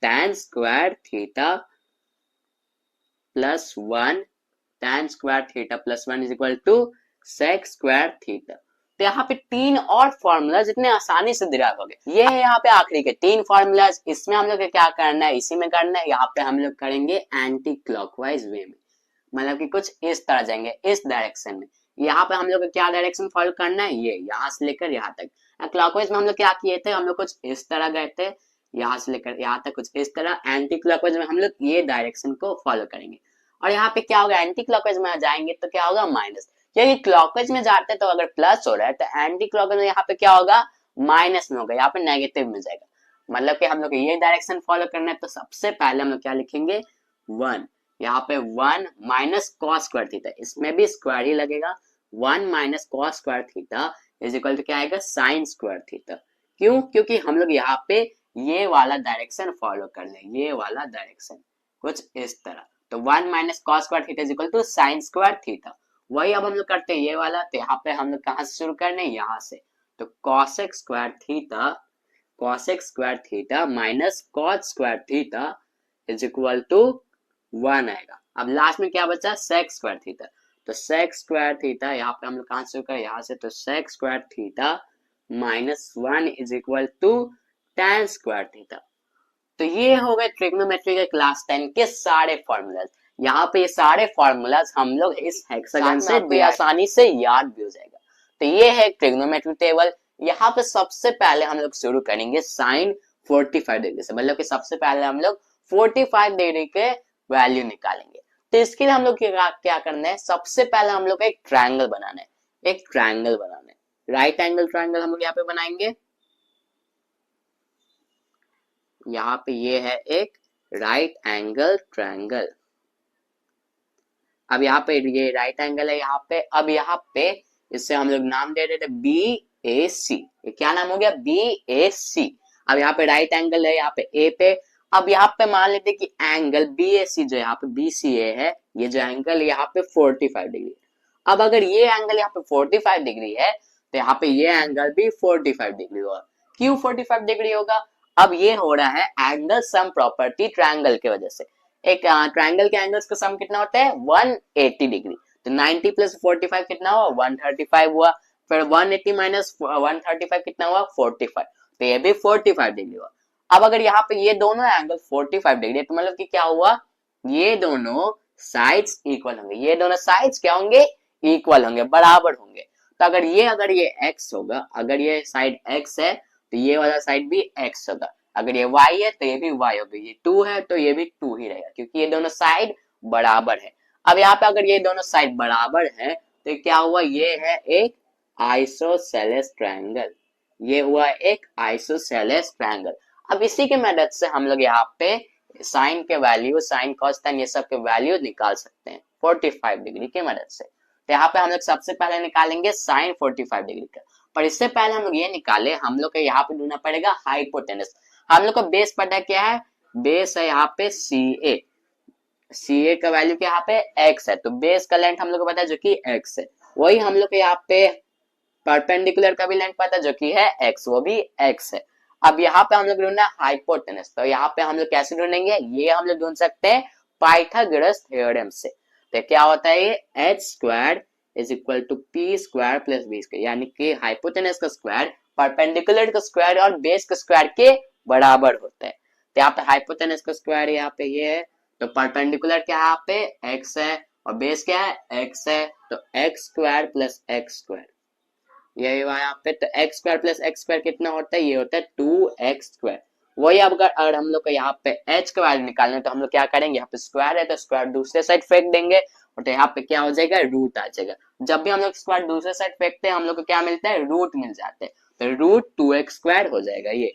tan square theta plus 1, tan square theta plus 1 is equal to sec square theta. तो यहाँ पे 3 और फॉर्मूला जितने आसानी से डिराइव हो गए। ये है यहाँ पे आखिरी के 3 फॉर्मूलाज। इसमें हम लोग क्या करना है, इसी में करना है। यहाँ पे हम लोग करेंगे एंटी क्लॉकवाइज वे में, मतलब कि कुछ इस तरह जाएंगे, इस डायरेक्शन में। यहाँ पे हम लोग क्या डायरेक्शन फॉलो करना है, ये यहाँ से लेकर यहाँ तक। क्लॉकवाइज में हम लोग क्या किए थे, हम लोग कुछ इस तरह गए थे, यहाँ से लेकर यहाँ तक कुछ इस तरह एंटी क्लॉकवाइज में हम लोग ये डायरेक्शन को फॉलो करेंगे। और यहाँ पे क्या होगा, एंटी क्लॉकवाइज में जाएंगे तो क्या होगा माइनस, क्योंकि क्लॉकवाइज में जाते हैं तो अगर प्लस हो रहा है तो एंटी क्लॉकवाइज में यहाँ पे क्या होगा माइनस में होगा, यहाँ पे नेगेटिव में जाएगा। मतलब कि हम लोग ये डायरेक्शन फॉलो करना है तो सबसे पहले हम लोग क्या लिखेंगे 1, यहाँ पे 1 माइनस कॉस स्क्वायर थीटा, इसमें भी स्क्वायर ही लगेगा। 1 minus cos square theta is equal to क्या आएगा साइन स्क्वायर थीटा। क्यों, क्योंकि हम लोग यहाँ पे ये वाला डायरेक्शन फॉलो कर ले, ये वाला डायरेक्शन कुछ इस तरह। तो 1 minus cos square theta is equal to sine square theta. वही अब हम लोग करते हैं ये वाला, तो यहाँ पे हम लोग कहाँ से शुरू करने, यहाँ से। तो cosec square theta minus cot square theta is equal to 1 आएगा। अब लास्ट में क्या बचा sec स्क्वायर थीटा, तो sec स्क्वायर थीटा यहाँ पे हम लोग कहाँ से शुरू करें, यहाँ से। तो sec square theta minus 1 is equal to tan square theta. तो ये हो गए ट्रिग्नोमेट्री के क्लास 10 के सारे फॉर्मूलाज। यहाँ पे ये सारे फॉर्मूलाज हम लोग इस हेक्सागन से भी आसानी से याद भी हो जाएगा। तो ये है ट्रिग्नोमेट्री टेबल। यहाँ पे सबसे पहले हम लोग शुरू करेंगे साइन 45 डिग्री से, मतलब कि सबसे पहले हम लोग 45 डिग्री के वैल्यू निकालेंगे। तो इसके लिए हम लोग क्या करना है, सबसे पहले हम लोग एक ट्रायंगल बनाना है, एक ट्रायंगल बनाना है। राइट एंगल ट्रायंगल हम लोग यहाँ पे बनाएंगे। यहाँ पे ये है एक राइट एंगल ट्रायंगल। अब यहाँ पे ये राइट एंगल है यहाँ पे। अब यहाँ पे इससे हम लोग नाम दे देते BAC। ये क्या नाम हो गया BAC। अब यहाँ पे राइट एंगल है यहाँ पे A पे। अब यहाँ पे मान लेते कि एंगल BAC जो यहाँ पे BCA है, ये जो एंगल यहाँ पे 45 डिग्री। अब अगर ये एंगल यहाँ पे 45 डिग्री है तो यहाँ पे ये एंगल भी 45 डिग्री होगा। क्यों 45 डिग्री होगा, अब ये हो रहा है एंगल सम प्रॉपर्टी ट्रायंगल के वजह से। एक ट्रायंगल के एंगल्स का सम कितना होता है 180 डिग्री। तो 90 प्लस 45 कितना हुआ 135 हुआ। फिर 180 माइनस 135 कितना हुआ 45। तो ये भी 45 डिग्री हुआ। अब अगर यहाँ पे ये दोनों एंगल 45 डिग्री, तो मतलब कि क्या हुआ, ये दोनों साइड्स इक्वल होंगे। ये दोनों साइड्स क्या होंगे इक्वल होंगे, बराबर होंगे। तो अगर ये x होगा, अगर ये साइड x है तो ये वाला साइड भी x होगा। अगर ये y है तो ये भी y होगा। ये 2 है तो ये भी 2 ही रहेगा, क्योंकि ये दोनों साइड बराबर है। अब यहाँ पे अगर ये दोनों साइड बराबर है तो क्या हुआ, ये है एक आइसोसेलेस ट्रायंगल। ये हुआ एक आइसोसेलेस ट्रायंगल। अब इसी के मदद से हम लोग यहाँ पे साइन के वैल्यू, साइन कॉस टेन ये सब के वैल्यू निकाल सकते हैं 45 डिग्री की मदद से। तो यहाँ पे हम लोग सबसे पहले निकालेंगे साइन 45 डिग्री का। पर इससे पहले हम लोग ये निकाले, हम लोग को यहाँ पे ढूंढना पड़ेगा हाइपोटेनस। हम लोग को बेस पता क्या है, बेस है यहाँ पे CA का वैल्यू क्या यहाँ पे x है। तो बेस का लेंथ हम लोग को पता है जो कि x है। वही हम लोग को यहाँ पे परपेंडिकुलर का भी लेंथ पता है जो कि है x, वो भी x है। अब यहाँ पे हम लोग ढूंढना है हाइपोटेनस। तो यहाँ पे हम लोग कैसे ढूंढेंगे, ये हम लोग ढूंढ सकते हैं पाइथागोरस थ्योरम से। तो क्या होता है ये h square is equal to p square plus b square, यानी कि हाइपोटेनस का स्क्वायर परपेंडिकुलर का स्क्वायर और बेस का स्क्वायर के बराबर होता है। तो यहाँ पे हाइपोटेनस का स्क्वायर यहाँ पे ये है, तो परपेंडिकुलर क्या है यहाँ पे x है और बेस क्या है x है। तो x square plus x square यही हुआ यहाँ पे। तो x square plus x square कितना होता है, ये होता है 2x स्क्वायर। वही अब अगर हम लोग को यहाँ पे h का वैल्यू निकालना है तो हम लोग क्या करेंगे, यहाँ पे स्क्वायर है तो स्क्वायर दूसरे साइड फेंक देंगे और तो यहाँ पे क्या हो जाएगा रूट आ जाएगा। जब भी हम लोग स्क्वायर दूसरे साइड फेंकते हैं हम लोग को क्या मिलता है रूट मिल जाते हैं। तो रूट 2x स्क्वायर हो जाएगा ये।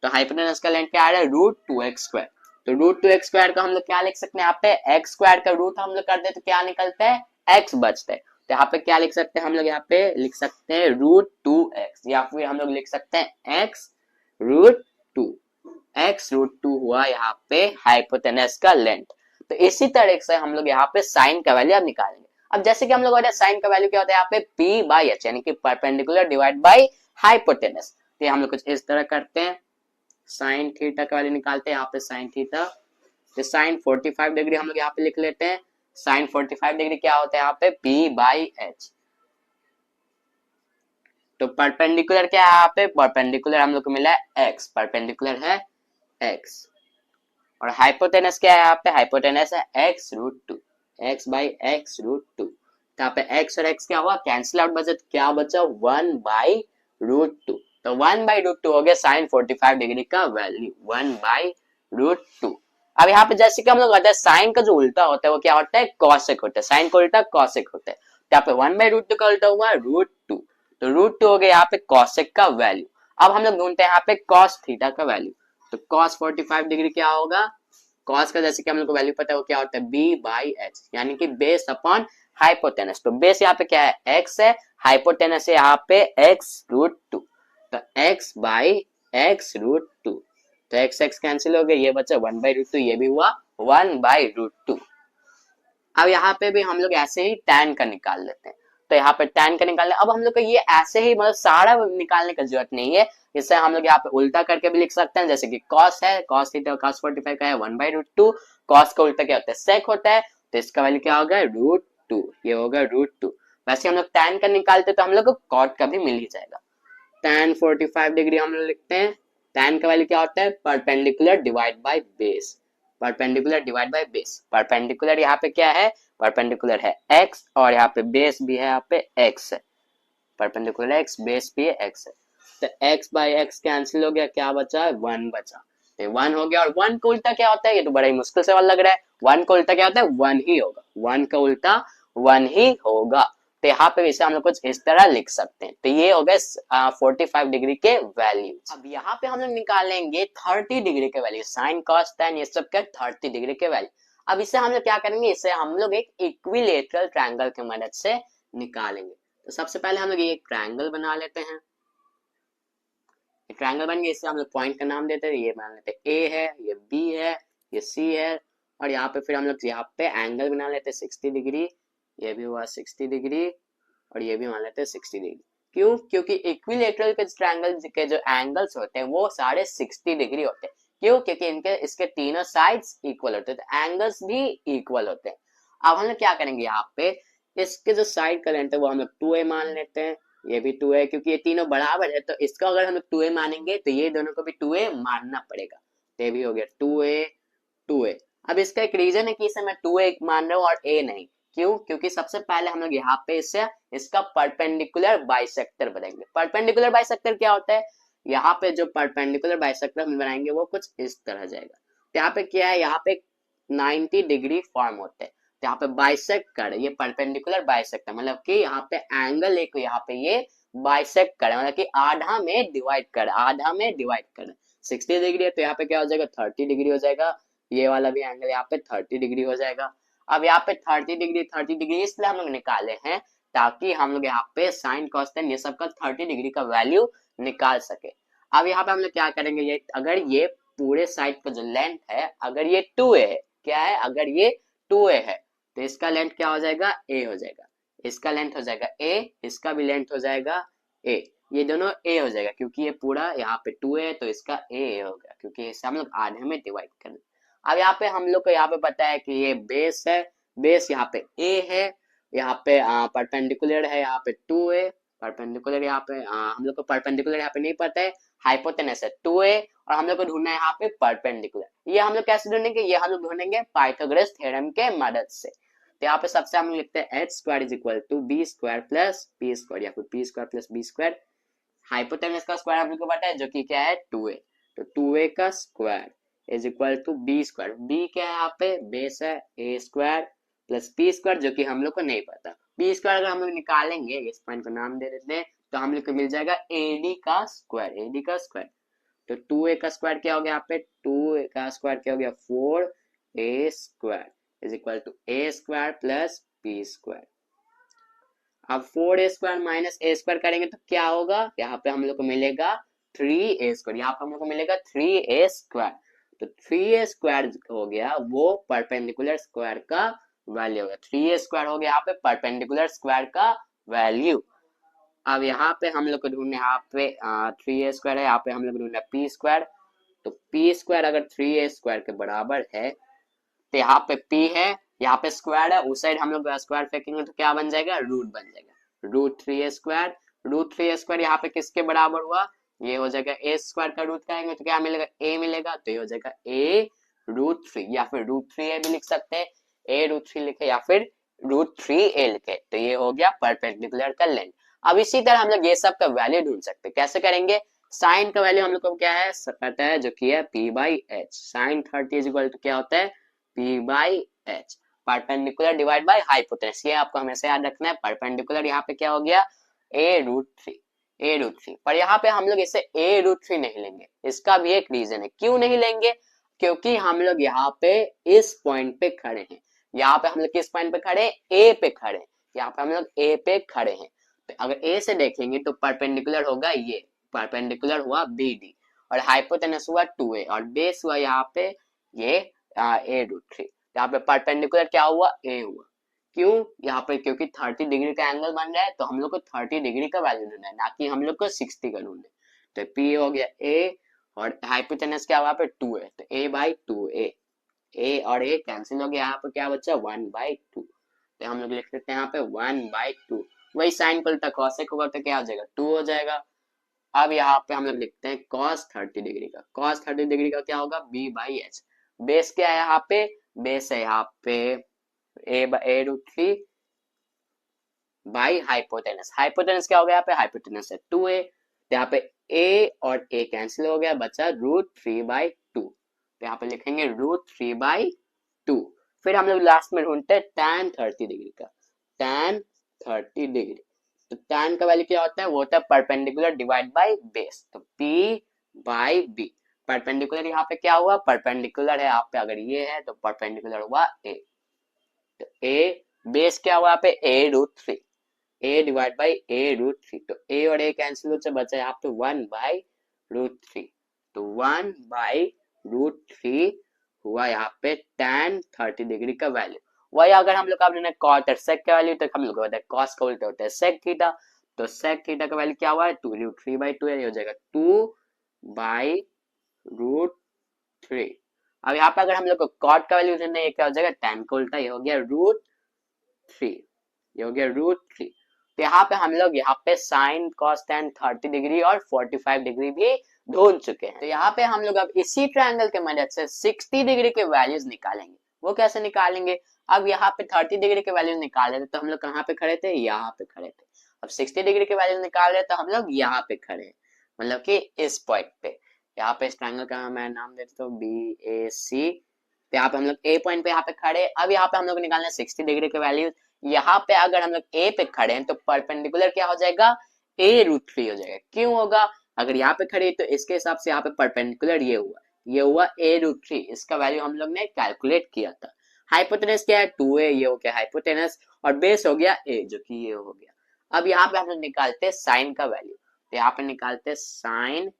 तो हाइपोटेनस का लेंथ क्या आ रहा है रूट 2x स्क्वायर। तो रूट 2x स्क्वायर का हम लोग क्या लिख सकते हैं, यहाँ पे x स्क्वायर का रूट हम लोग कर दे तो क्या निकलता है x बचता है। तो यहाँ पे क्या लिख सकते हैं हम लोग, यहाँ पे लिख सकते हैं रूट 2x, या फिर हम लोग लिख सकते हैं x रूट 2। x रूट 2 हुआ यहाँ पे हाइपोटेनस का लेंथ। तो इसी तरह से हम लोग यहाँ पे साइन का वैल्यू अब निकालेंगे। अब जैसे कि हम लोग साइन का वैल्यू क्या होता है यहाँ पे p बाई h, यानी कि परपेंडिकुलर डिवाइड बाई हाइपोटेनस। तो हम लोग कुछ इस तरह करते हैं, साइन थीटा का वैल्यू निकालते हैं। यहाँ पे साइन थीटा, तो साइन 45 डिग्री हम लोग यहाँ पे लिख लेते हैं। साइन 45 डिग्री क्या होता है यहाँ पे p बाई h। तो परपेंडिकुलर क्या है यहाँ पे, परपेंडिकुलर हम लोग को मिला है x, परपेंडिकुलर है x। और हाइपोटेनस क्या है यहाँ पे, हाइपोटेनस है x root 2, x by x root 2। तो यहाँ पे x और x क्या हुआ कैंसिल आउट बचा, क्या बचा 1 बाई रूट 2। तो 1/√2 हो गया साइन 45 डिग्री का वैल्यू, 1/√2। अब यहाँ पे जैसे कि हम लोग कहते हैं साइन का जो उल्टा होता है वो क्या होता है, कॉसेक होता है, साइन का उल्टा कॉसेक होता है। तो यहाँ पे 1/√2 का उल्टा हुआ √2, तो √2 हो गया यहाँ पे कॉसेक का वैल्यू। अब हम लोग ढूंढते हैं यहाँ पे कॉस थीटा का वैल्यू, तो कॉस 45 डिग्री क्या होगा, कॉस का जैसे कि हम लोग को वैल्यू पता है वो क्या होता है b/h, यानी कि बेस अपॉन हाइपोटेनस। तो बेस यहाँ पे क्या है, x है, हाइपोटेनस है यहाँ पे x√2, तो x/x√2, तो x x कैंसिल हो गया, ये बचा 1/√2, ये भी हुआ 1/√2। अब यहाँ पे भी हम लोग ऐसे ही tan का निकाल लेते हैं, तो यहाँ पे tan का निकालने, अब हम लोग को ये ऐसे ही मतलब सारा निकालने की जरूरत नहीं है, इससे हम लोग यहाँ पे उल्टा करके भी लिख सकते हैं, जैसे कि cos है, cos थीटा cos 45 का है 1/√2, cos का उल्टा क्या होता है, sec होता है, तो इसका वैल्यू क्या होगा √2, ये होगा √2। वैसे हम लोग tan का निकालते तो हम लोग को cot का भी मिल ही जाएगा। tan 45 डिग्री हम लोग लिखते हैं, tan का वैल्यू क्या होता है, perpendicular divide by base, perpendicular divide by base. Perpendicular यहाँ पे क्या है, परपेंडिकुलर है x, और यहाँ पे बेस भी है, यहाँ पे x है, परपेंडिकुलर x, बेस भी है x है, तो x/x कैंसिल हो गया, क्या बचा, 1 बचा, तो 1 हो गया। और 1 का उल्टा क्या होता है, ये तो बड़ा ही मुश्किल सवाल लग रहा है, 1 का उल्टा क्या होता है, 1 ही होगा, 1 का उल्टा 1 ही होगा। तो यहाँ पे इसे हम लोग कुछ इस तरह लिख सकते हैं, तो ये हो गए 45 डिग्री के वैल्यू। अब यहाँ पे हम लोग निकालेंगे 30 डिग्री के वैल्यू, साइन कॉस टैन ये सब का 30 डिग्री के वैल्यू। अब इसे हम लोग क्या करेंगे, इसे हम लोग एक इक्विलेटरल ट्रायंगल की मदद से निकालेंगे। तो सबसे पहले हम लोग ये एक ट्रायंगल बना लेते हैं, ट्रायंगल बन गया, इससे हम लोग पॉइंट का नाम देते हैं, ये मान लेते हैं ए है, ये बी है, ये सी है, और यहाँ पे फिर हम लोग यहाँ पे एंगल बना लेते हैं 60 डिग्री, ये भी हुआ 60 डिग्री, और ये भी मान लेते हैं 60 डिग्री। क्यों, क्योंकि इक्विलेटरल के ट्रायंगल के जो एंगल्स होते हैं वो सारे 60 डिग्री होते हैं। क्यों, क्योंकि इनके इसके तीनों साइड्स इक्वल होते हैं, तो एंगल्स भी इक्वल होते हैं। अब हम लोग क्या करेंगे, यहाँ पे इसके जो साइड का लेंथ है वो हम लोग 2a मान लेते हैं, ये भी 2 है, क्योंकि ये तीनों बराबर है, तो इसका अगर हम लोग 2a मानेंगे तो ये दोनों को भी 2a मानना पड़ेगा, तो ये भी हो गया 2a। अब इसका एक रीजन है कि इसे मैं 2a मान रहा हूँ और a नहीं, क्यों, क्योंकि सबसे पहले हम लोग यहाँ पे इससे इसका परपेंडिकुलर बाइसेक्टर बनाएंगे। परपेंडिकुलर बाइसेक्टर क्या होता है, यहाँ पे जो परपेंडिकुलर बाइसेक्टर हम बनाएंगे वो कुछ इस तरह जाएगा। तो यहाँ पे क्या है, यहाँ पे 90 डिग्री फॉर्म होते हैं, तो यहाँ पे बाइसेक्ट कर, ये परपेंडिकुलर बाइसेक्टर मतलब कि यहाँ पे एंगल एक यहाँ पे ये बाइसेक्ट कर, मतलब कि आधा में डिवाइड कर, आधा में डिवाइड कर। 60 डिग्री है तो यहाँ पे क्या हो जाएगा, 30 डिग्री हो जाएगा, ये वाला भी एंगल यहाँ पे 30 डिग्री हो जाएगा। अब यहाँ पे 30 डिग्री इसलिए हम लोग निकाले हैं ताकि हम लोग यहाँ पे साइन कॉस टेन ये सब का 30 डिग्री का वैल्यू निकाल सके। अब यहाँ पे हम लोग क्या करेंगे, ये अगर ये पूरे साइड का जो लेंथ है अगर ये 2a है, क्या है, अगर ये 2a है तो इसका लेंथ क्या हो जाएगा, a हो जाएगा, इसका लेंथ हो जाएगा a, इसका भी लेंथ हो जाएगा a, ये दोनों a हो जाएगा, क्योंकि ये पूरा यहाँ पे 2a है तो इसका a हो गया, क्योंकि इसे हम लोग आधे में डिवाइड कर। अब यहाँ पे हम लोग को यहाँ पे पता है कि ये बेस है, बेस यहाँ पे a है, यहाँ पे परपेंडिकुलर है यहाँ पे 2a, परपेंडिकुलर यहाँ पे हम लोग को परपेंडिकुलर यहाँ पे नहीं पता है, हाइपोटेनस है 2a, और हम लोग को ढूंढना है यहाँ पे परपेंडिकुलर। ये हम लोग कैसे ढूंढेंगे, ये हम लोग ढूंढेंगे पाइथागोरस थ्योरम के मदद से। तो यहाँ पे सबसे हम लोग लिखते हैं h² = b² + p² या फिर p² + b²। हाइपोटेनस का स्क्वायर हम लोग को पता है जो कि क्या है 2a, तो 2a का स्क्वायर = b², b क्या है यहाँ पे बेस है, a² + p² जो कि हम लोग को नहीं पता। p² अगर हम लोग निकालेंगे, इस पॉइंट को नाम दे देते हैं, तो हम लोग को मिल जाएगा ad का स्क्वायर। तो 2a का स्क्वायर क्या हो गया, यहाँ पे 2a का स्क्वायर क्या हो गया 4a² = a² + p²। अब 4a² - a² करेंगे तो क्या होगा, यहाँ पे हम लोग को मिलेगा 3a², यहाँ पे हम लोग को मिलेगा 3a², तो 3a² हो गया वो परपेंडिकुलर स्क्वायर का वैल्यू होगा, 3a² हो गया यहाँ पे परपेंडिकुलर स्क्वायर का वैल्यू। अब यहाँ पे हम लोग को ढूंढना है, यहाँ पे 3a² है, यहाँ पे हम लोग ढूंढना है p², तो p² अगर 3a² के बराबर है तो यहाँ पे p है, यहाँ पे स्क्वायर है, उस साइड हम लोग स्क्वायर फेंकेंगे तो क्या बन जाएगा, रूट बन जाएगा, √3a²। यहाँ पे किसके बराबर हुआ, ये हो जाएगा a² का रूट करेंगे तो क्या मिलेगा, a मिलेगा, तो ये हो जाएगा a√3, या फिर √3a भी लिख सकते हैं, a√3 लिखे या फिर √3a लिखे, तो ये हो गया परपेंडिकुलर का लेंथ। अब इसी तरह हम लोग ये सब का वैल्यू ढूंढ सकते हैं, कैसे करेंगे, साइन का वैल्यू हम लोग को क्या है पता है, जो कि है p by H. Sine 30 is equal to क्या होता है, p by H. Perpendicular divide by hypotenuse, ये आपको हमेशा याद रखना है। परपेंडिकुलर यहाँ पे क्या हो गया, a√3 पर यहाँ पे हम लोग इसे a√3 नहीं लेंगे। इसका भी एक रीजन है, क्यों नहीं लेंगे, क्योंकि हम लोग यहाँ पे इस पॉइंट पे खड़े हैं। यहाँ पे हम लोग किस पॉइंट पे खड़े हैं, ए पे खड़े हैं। यहाँ पे हम लोग ए पे खड़े हैं, तो अगर ए से देखेंगे तो परपेंडिकुलर होगा ये, परपेंडिकुलर हुआ BD, और हाइपोटेनस हुआ 2a, और बेस हुआ यहाँ पे ये a√3। यहाँ पे परपेंडिकुलर क्या हुआ, a हुआ। क्यों, यहाँ पे क्योंकि 30 डिग्री का एंगल बन रहा है, तो हम लोग को 30 डिग्री का वैल्यू ढूंढना है, ना कि हम लोग को 60 का ढूंढना है। तो P हो गया a, और हाइपोटेनस क्या हुआ पे 2 है, तो a बाई 2a, a और a कैंसिल हो गया, यहाँ पे क्या बचा 1/2, तो हम लोग लिख सकते हैं यहाँ पे 1/2। वही साइन को उल्टा कॉसेक होगा तो क्या हो जाएगा, 2 हो जाएगा। अब यहाँ पे हम लोग लिखते हैं cos 30 डिग्री का, cos 30 डिग्री का क्या होगा, b बाई एच। बेस क्या है यहाँ पे, बेस है यहाँ पे a√3 बाई हाइपोटेनस। हाइपोटेनस क्या हो गया यहाँ पे, हाइपोटेनस है 2a, तो यहाँ पे a और a कैंसिल हो गया, बचा √3/2, तो यहाँ पे लिखेंगे √3/2। फिर हम लोग लास्ट में ढूंढते हैं tan 30 डिग्री का, tan 30 डिग्री। तो tan का वैल्यू क्या होता है, वो होता है परपेंडिकुलर डिवाइड बाय बेस, तो p बाई b। परपेंडिकुलर यहाँ पे क्या हुआ, परपेंडिकुलर है यहाँ पे, अगर ये है तो परपेंडिकुलर हुआ a, तो a बेस क्या हुआ यहाँ पे a√3, a divide by a√3, तो a और a कैंसिल हो जाए, बचा यहाँ पे 1/√3, तो 1/√3 हुआ यहाँ पे tan 30 डिग्री का वैल्यू। वही अगर हम लोग का हमने cot और sec का वैल्यू, तो हम लोग को पता है cos का उल्टा होता है sec थीटा, तो sec थीटा का वैल्यू क्या हुआ है, 2√3/2 है, ये हो जाएगा 2/√3। अब यहाँ पे अगर हम लोग को cot का वैल्यू ढूंढना है, ये क्या हो जाएगा, tan का उल्टा, ये हो गया √3, ये हो गया √3। तो यहाँ पे हम लोग यहाँ पे साइन cos tan 30 डिग्री और 45 डिग्री भी ढूंढ चुके हैं। तो यहाँ पे हम लोग अब इसी ट्रायंगल के मदद से 60 डिग्री के वैल्यूज निकालेंगे। वो कैसे निकालेंगे, अब यहाँ पे 30 डिग्री के वैल्यूज निकाले थे तो हम लोग कहाँ पे खड़े थे, यहाँ पे खड़े थे। अब 60 डिग्री के वैल्यूज निकाल रहे तो हम लोग यहाँ पे खड़े हैं, मतलब कि इस पॉइंट पे। यहाँ पे इस ट्रायंगल का मैं नाम देता हूँ BAC। तो यहाँ पे हम लोग ए पॉइंट पे यहाँ पे खड़े। अब यहाँ पे हम लोग निकालना है 60 डिग्री के वैल्यूज। यहाँ पे अगर हम लोग ए पे खड़े हैं तो परपेंडिकुलर क्या हो जाएगा, a√3 हो जाएगा। क्यों होगा, अगर यहाँ पे खड़े तो इसके हिसाब से यहाँ पे परपेंडिकुलर ये हुआ a√3, इसका वैल्यू हम लोग ने कैलकुलेट किया था। हाइपोटेनस क्या है 2a, ये हो गया हाइपोटेनस, और बेस हो गया a, जो कि ये हो गया। अब यहाँ पे हम लोग निकालते हैं साइन का वैल्यू, तो यहाँ पे निकालते हैं साइन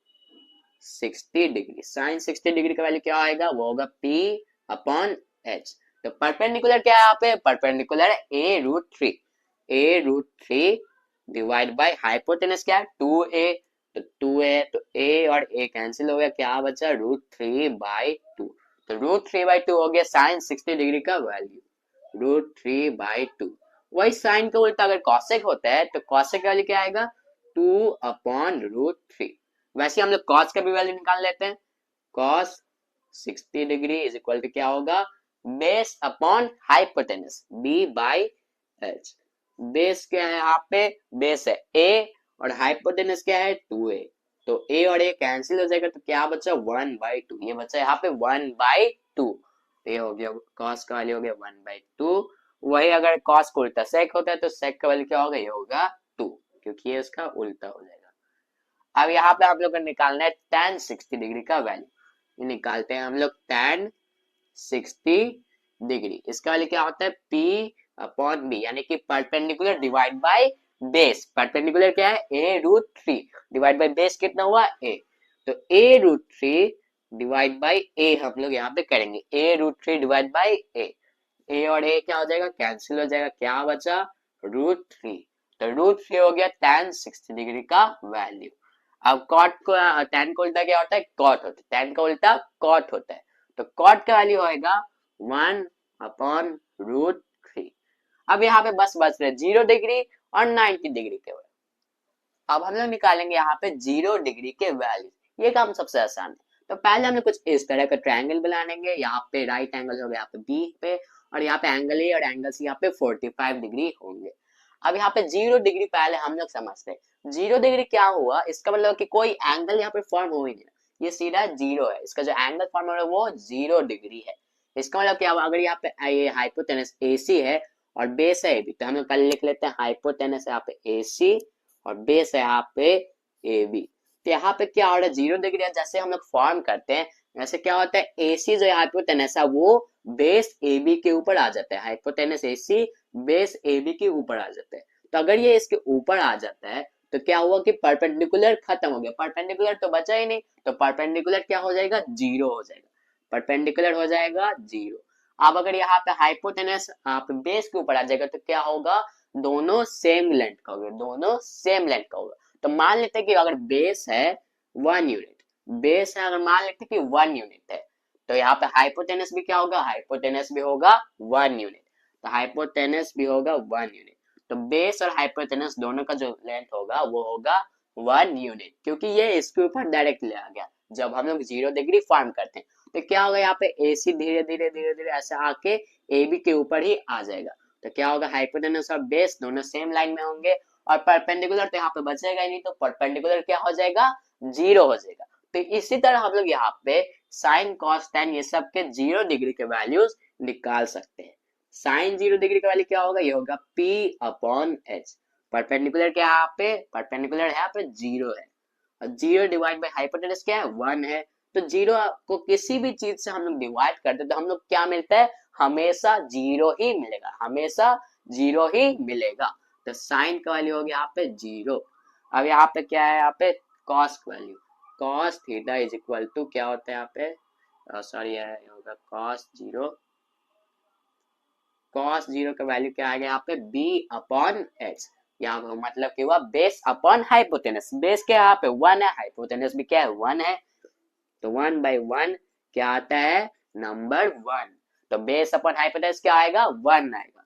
60 डिग्री। साइन 60 डिग्री का वैल्यू क्या आएगा, वो होगा p/h। तो परपेंडिकुलर क्या है यहाँ पे, परपेंडिकुलर है a√3 डिवाइड बाय हाइपोटेनस क्या है 2a, तो 2a, तो a और a कैंसिल हो गया, क्या बचा √3/2, तो √3/2 हो गया साइन 60 डिग्री का वैल्यू, √3/2। वही साइन का उल्टा अगर कॉसेक होता है तो कॉसेक का वैल्यू क्या आएगा 2/√3। वैसे हम लोग कॉस का भी वैल्यू निकाल लेते हैं, cos 60 degree is equal to क्या होगा, base upon hypotenuse b/h। Base क्या है यहाँ पे, बेस है a और हाइपोटेनस क्या है 2a, तो a और a कैंसिल हो जाएगा, तो क्या बचा 1/2, ये बचा यहाँ पे 1/2। ये हो गया cos का वैल्यू हो गया 1/2। वही अगर cos को उल्टा sec होता है तो sec का वैल्यू क्या होगा, ये होगा 2, क्योंकि ये इसका उल्टा हो जाएगा। अब यहाँ पे आप लोग को निकालना है tan 60 डिग्री का वैल्यू, निकालते हैं हम लोग tan 60 डिग्री। इसका वैल्यू क्या होता है p/b, यानी कि perpendicular divide by base. Perpendicular क्या है a√3 डिवाइड बाय बेस कितना हुआ a, तो a√3 डिवाइड बाय a हम लोग यहाँ पे करेंगे, a√3 डिवाइड बाय a और a क्या हो जाएगा, कैंसिल हो जाएगा, क्या बचा √3, तो √3 हो गया tan 60 डिग्री का वैल्यू। अब cot को tan का उल्टा क्या होता है, cot होता है, tan का उल्टा cot होता है, तो cot का वैल्यू होएगा 1/√3। अब यहाँ पे बस बच रहे 0 डिग्री और 90 डिग्री के वैल्यू। अब हम लोग निकालेंगे यहाँ पे 0 डिग्री के वैल्यू, ये काम सबसे आसान है। तो पहले हम लोग कुछ इस तरह का ट्रायंगल बनाएंगे, यहाँ पे राइट एंगल होगा यहाँ पे बी पे, और यहाँ पे एंगल ए और एंगल सी यहाँ पे 45 डिग्री होंगे। अब यहाँ पे 0 डिग्री पहले हम लोग समझते हैं, 0 डिग्री क्या हुआ, इसका मतलब कि कोई एंगल यहाँ पे फॉर्म हो ही नहीं, ये सीधा 0 है, इसका जो एंगल फॉर्म हो रहा है वो 0 डिग्री है। इसका मतलब क्या, अगर यहाँ पे ये हाइपोटेनस AC है और बेस है AB, तो हम लोग कल लिख लेते हैं हाइपोटेनस यहाँ पे AC और बेस है यहाँ पे AB। तो यहाँ पे क्या हो रहा है, 0 डिग्री जैसे हम लोग फॉर्म करते हैं, वैसे क्या होता है, AC जो हाइपोटेनस है वो बेस AB के ऊपर आ जाता है, हाइपोटेनस AC बेस AB के ऊपर आ जाता है। तो अगर ये इसके ऊपर आ जाता है तो क्या हुआ कि परपेंडिकुलर खत्म हो गया, परपेंडिकुलर तो बचा ही नहीं, तो परपेंडिकुलर क्या हो जाएगा, 0 हो जाएगा, परपेंडिकुलर हो जाएगा 0। अब अगर यहाँ पे हाइपोटेनस आप बेस के ऊपर आ जाएगा तो क्या होगा, दोनों सेम लेंथ का होगा, दोनों सेम लेंथ का होगा। तो मान लेते हैं कि अगर बेस है 1 यूनिट, बेस है अगर मान लेते हैं कि 1 यूनिट है, तो यहाँ पे हाइपोटेनस भी क्या होगा, हाइपोटेनस भी होगा 1 यूनिट, तो हाइपोटेनस भी होगा 1 यूनिट। तो बेस और हाइपोटेनस दोनों का जो लेंथ होगा वो होगा 1 यूनिट, क्योंकि ये इसके ऊपर डायरेक्ट ले आ गया जब हम लोग 0 डिग्री फॉर्म करते हैं। तो क्या होगा, यहाँ पे AC धीरे धीरे धीरे धीरे ऐसे आके AB के ऊपर ही आ जाएगा। तो क्या होगा, हाइपोटेनस और बेस दोनों सेम लाइन में होंगे, और परपेंडिकुलर तो यहाँ पे बचेगा ही नहीं, तो परपेंडिकुलर क्या हो जाएगा, 0 हो जाएगा। तो इसी तरह हम लोग यहाँ पे साइन कॉस टेन ये सब के 0 डिग्री के वैल्यूज निकाल सकते हैं। साइन 0 डिग्री का वैल्यू क्या होगा, ये होगा P अपॉन H। परपेंडिकुलर क्या है यहाँ पे, परपेंडिकुलर है यहाँ पे 0 है, और 0 डिवाइड बाई हाइपोटेनस क्या है, 1 है। तो 0 को किसी भी चीज से हम लोग डिवाइड करते हैं तो हम लोग क्या मिलता है, हमेशा 0 ही मिलेगा, हमेशा 0 ही मिलेगा। तो साइन का वैल्यू हो गया यहाँ पे 0। अब यहाँ पे क्या है, यहाँ पे कॉस का value, cos theta is equal to क्या होता है यहाँ पे, सॉरी ये होगा कॉस 0, cos 0 का वैल्यू क्या आएगा यहाँ पे, b अपॉन h। यहाँ पे मतलब कि हुआ बेस अपॉन हाइपोटेनस, बेस क्या यहाँ पे 1 है, हाइपोटेनस भी क्या है 1 है, तो 1/1 क्या आता है, नंबर 1। तो बेस अपॉन हाइपोटेनस क्या आएगा, 1 आएगा,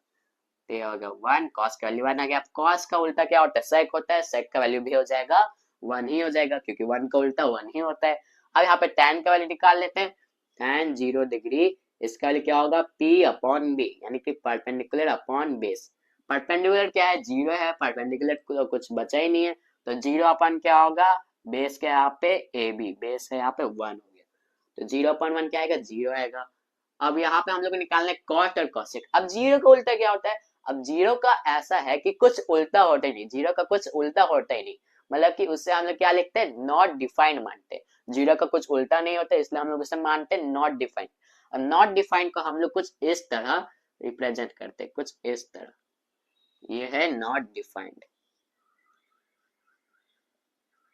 तो ये होगा 1, cos का वैल्यू 1 आ गया। cos का उल्टा क्या होता है, sec होता है, sec का वैल्यू भी हो जाएगा 1 ही हो जाएगा, क्योंकि 1 का उल्टा 1 ही होता है। अब यहाँ पे tan का वैल्यू निकाल लेते हैं, tan 0 डिग्री, इसका वैल्यू क्या होगा, P अपॉन B, यानी कि परपेंडिकुलर अपॉन बेस। परपेंडिकुलर क्या है, 0 है, परपेंडिकुलर तो कुछ बचा ही नहीं है, तो 0 अपॉन क्या होगा, बेस क्या है यहाँ पे AB, बेस है यहाँ पे 1 हो गया, तो 0/1 क्या आएगा, 0 आएगा। अब यहाँ पे हम लोग को निकालना है कॉट और कॉसेक। अब 0 का उल्टा क्या होता है, अब 0 का ऐसा है कि कुछ उल्टा होता ही नहीं, 0 का कुछ उल्टा होता ही नहीं, मतलब कि उससे हम लोग क्या लिखते हैं, नॉट डिफाइंड मानते हैं। 0 का कुछ उल्टा नहीं होता, इसलिए हम लोग उसे मानते हैं नॉट डिफाइंड। और नॉट डिफाइंड को हम लोग कुछ इस तरह रिप्रेजेंट करते हैं, कुछ इस तरह, ये है नॉट डिफाइंड,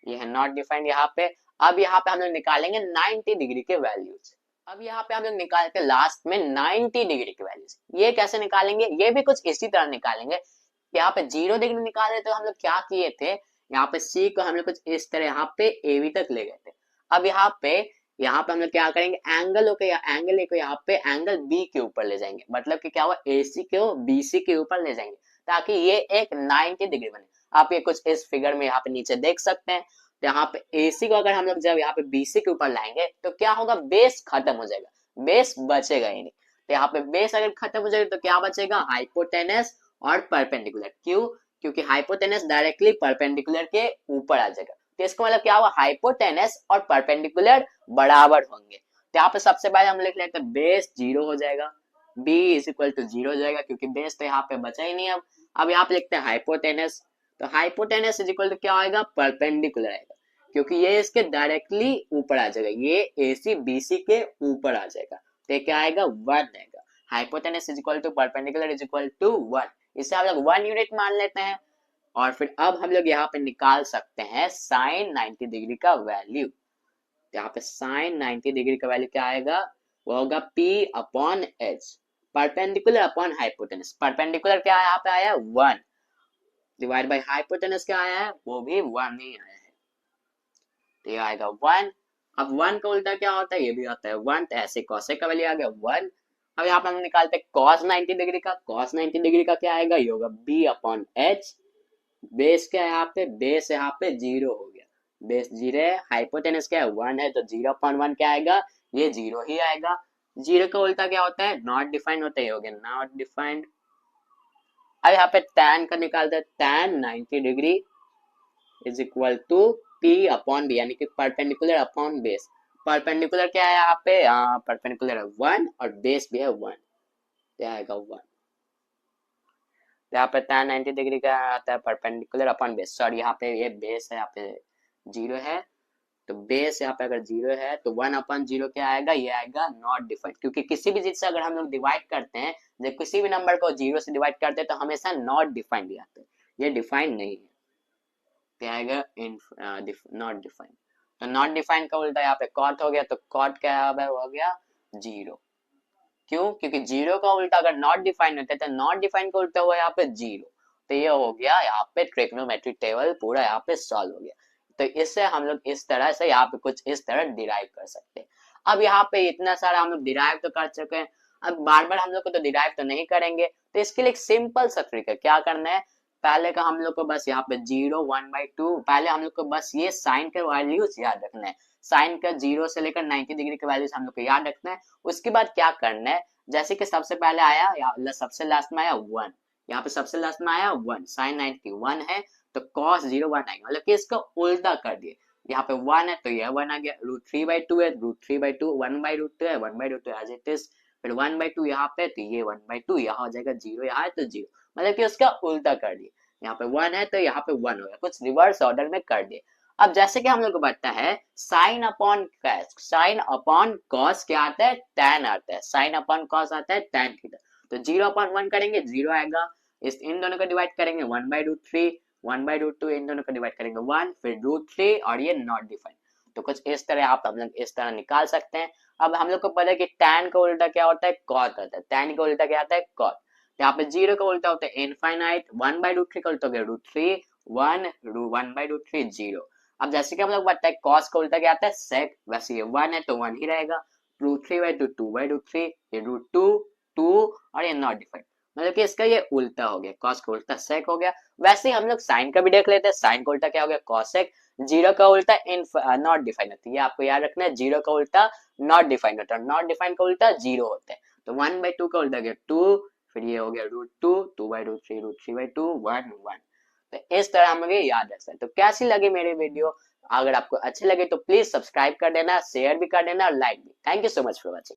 ये है नॉट डिफाइंड यहाँ पे। अब यहाँ पे हम लोग निकालेंगे 90 डिग्री के वैल्यूज। अब यहाँ पे हम लोग निकालते हैं लास्ट में 90 डिग्री के वैल्यूज। ये कैसे निकालेंगे, ये भी कुछ इसी तरह निकालेंगे। यहाँ पे 0 डिग्री निकाले तो हम लोग क्या किए थे, यहाँ पे C को हम लोग कुछ इस तरह यहाँ पे AB तक ले गए थे। अब यहाँ पे हम लोग क्या करेंगे, एंगल को या एंगल A को यहाँ पे एंगल B के ऊपर ले जाएंगे, मतलब कि क्या हुआ, AC को BC के ऊपर ले जाएंगे ताकि ये एक 90 डिग्री बने। आप ये कुछ इस फिगर में यहाँ पे नीचे देख सकते हैं। तो यहाँ पे AC को अगर हम लोग जब यहाँ पे BC के ऊपर लाएंगे तो क्या होगा, बेस खत्म हो जाएगा, बेस बचेगा ही नहीं। तो यहाँ पे बेस अगर खत्म हो जाएगा तो क्या बचेगा, हाइपोटेनस और परपेंडिकुलर। क्यों, क्योंकि हाइपोटेनस डायरेक्टली परपेंडिकुलर के ऊपर आ जाएगा, तो इसका मतलब क्या हुआ, हाइपोटेनस और परपेंडिकुलर बराबर होंगे। तो यहाँ पे सबसे पहले हम लिख लेते हैं बेस 0 हो जाएगा, b इज इक्वल टू 0 हो जाएगा, क्योंकि बेस तो यहाँ पे बचा ही नहीं। अब यहाँ पे लिखते हैं हाइपोटेनस, तो हाइपोटेनस इज इक्वल टू क्या आएगा, परपेंडिकुलर आएगा, क्योंकि ये इसके डायरेक्टली ऊपर आ जाएगा, ये AC BC के ऊपर आ जाएगा, तो क्या आएगा 1 आएगा। Hypotenuse is equal to perpendicular is equal to 1, इसे हम लोग 1 यूनिट मान लेते हैं। और फिर अब हम लोग यहाँ पे निकाल सकते हैं साइन 90 डिग्री का वैल्यू। यहाँ पे साइन 90 डिग्री का वैल्यू क्या आएगा, वो होगा P upon H, perpendicular upon hypotenuse. Perpendicular क्या यहाँ पे आया 1, डिवाइड बाय हाइपोटेनस क्या आया है, वो भी 1 ही आया है, तो ये आएगा 1। अब 1 का उल्टा क्या होता है, ये भी होता है 1, तो ऐसे कोसेक का वैल्यू आ गया 1। अब यहाँ पे हम निकालते हैं cos 90 डिग्री का, cos 90 डिग्री का क्या आएगा, ये होगा B अपॉन H। बेस क्या है यहाँ पे, बेस यहाँ पे 0 हो गया, बेस 0 है, हाइपोटेनस क्या है 1 है, तो 0/1 क्या आएगा, ये 0 ही आएगा। 0 का उल्टा क्या होता है, नॉट डिफाइंड होता है, हो गया नॉट डिफाइंड। अब यहाँ पे tan का निकालते हैं, tan 90 degree is equal to P upon B, यानी कि परपेंडिकुलर अपॉन बेस। परपेंडिकुलर क्या है यहाँ पे, परपेंडिकुलर है 1 और बेस भी है 1, क्या आएगा 1। यहाँ पे tan 90 डिग्री का आता है परपेंडिकुलर अपॉन बेस, सॉरी यहाँ पे ये बेस है, यहाँ पे 0 है, तो बेस यहाँ पे अगर 0 है तो 1 अपॉन 0 क्या आएगा, ये आएगा नॉट डिफाइंड, क्योंकि किसी भी चीज से अगर हम लोग डिवाइड करते हैं, जब किसी भी नंबर को 0 से डिवाइड करते हैं तो हमेशा नॉट डिफाइंड ही आता है, ये डिफाइंड नहीं है, क्या आएगा नॉट डिफाइंड। तो नॉट डिफाइंड का उल्टा यहाँ पे कॉट हो गया, तो कॉट क्या हो गया 0। क्यों, क्योंकि 0 का उल्टा अगर नॉट डिफाइंड होता है तो नॉट डिफाइंड का उल्टा हुआ यहाँ पे 0, तो ये हो गया यहाँ पे ट्रिग्नोमेट्रिक टेबल पूरा यहाँ पे सॉल्व हो गया। तो इससे हम लोग इस तरह से यहाँ पे कुछ इस तरह डिराइव कर सकते हैं। अब यहाँ पे इतना सारा हम लोग डिराइव तो कर चुके हैं, अब बार बार हम लोग को तो डिराइव तो नहीं करेंगे, तो इसके लिए एक सिंपल सा ट्रिक है। क्या करना है, पहले का हम लोग को बस यहाँ पे 0 1/2, पहले हम लोग को बस ये साइन के वैल्यूज याद रखना है, साइन का 0 से लेकर 90 डिग्री के वैल्यूज हम लोग को याद रखना है। उसके बाद क्या करना है, जैसे कि सबसे पहले आया या सबसे लास्ट में आया 1, यहाँ पे सबसे लास्ट में आया 1, साइन 90 1 है तो cos 0 1 आएगा, मतलब कि इसको उल्टा कर दिए, यहाँ पे 1 है तो यह 1 आ गया, √3/2 है, √3/2 1/√2 है, 1/√2 एज इट इज, फिर 1/2 यहाँ पे तो ये 1/2 यहाँ हो जाएगा, 0 यहाँ है तो 0, मतलब कि उसका उल्टा कर दिए, यहाँ पे 1 है तो यहाँ पे 1 हो गया, कुछ रिवर्स ऑर्डर में कर दिए। अब जैसे कि हम लोग को पता है sine upon cos, sine upon cos क्या आता है, tan आता है, साइन अपॉन कॉस आता है tan थीटा, तो 0 अपॉन 1 करेंगे 0 आएगा, इस इन दोनों को डिवाइड करेंगे 1/√3, 1/√2 इन दोनों को डिवाइड करेंगे 1, फिर √3 और ये नॉट डिफाइंड, तो कुछ इस तरह आप हम लोग इस तरह निकाल सकते हैं। अब हम लोग को पता है कि tan का उल्टा क्या होता है, cot होता है, tan का उल्टा क्या आता है cot, यहाँ पे 0 का उल्टा होता है इनफाइनाइट, 1/√3 का उल्टा हो गया √3 1, 1/√3 0। अब जैसे कि हम लोग बताए cos का उल्टा क्या आता है sec, वैसे ये 1 है तो 1 ही रहेगा, √3/2 2/√3, ये √2 2 और ये नॉट डिफाइंड, मतलब कि इसका ये उल्टा हो गया, cos का उल्टा sec हो गया। वैसे ही हम लोग sin का भी देख लेते हैं, sin का उल्टा क्या हो गया cosec, 0 का उल्टा नॉट डिफाइंड होता है, ये आपको याद रखना है, 0 का उल्टा नॉट डिफाइंड होता है, नॉट डिफाइंड का उल्टा 0 होता है, तो 1/2 का उल्टा गया 2, फिर ये हो गया √2 2/√3 √3/2 1 1। तो इस तरह हम लोग ये याद रख सकते हैं। तो कैसी लगी मेरी वीडियो, अगर आपको अच्छी लगी तो प्लीज सब्सक्राइब कर देना, शेयर भी कर देना और लाइक भी। Thank you so much for watching.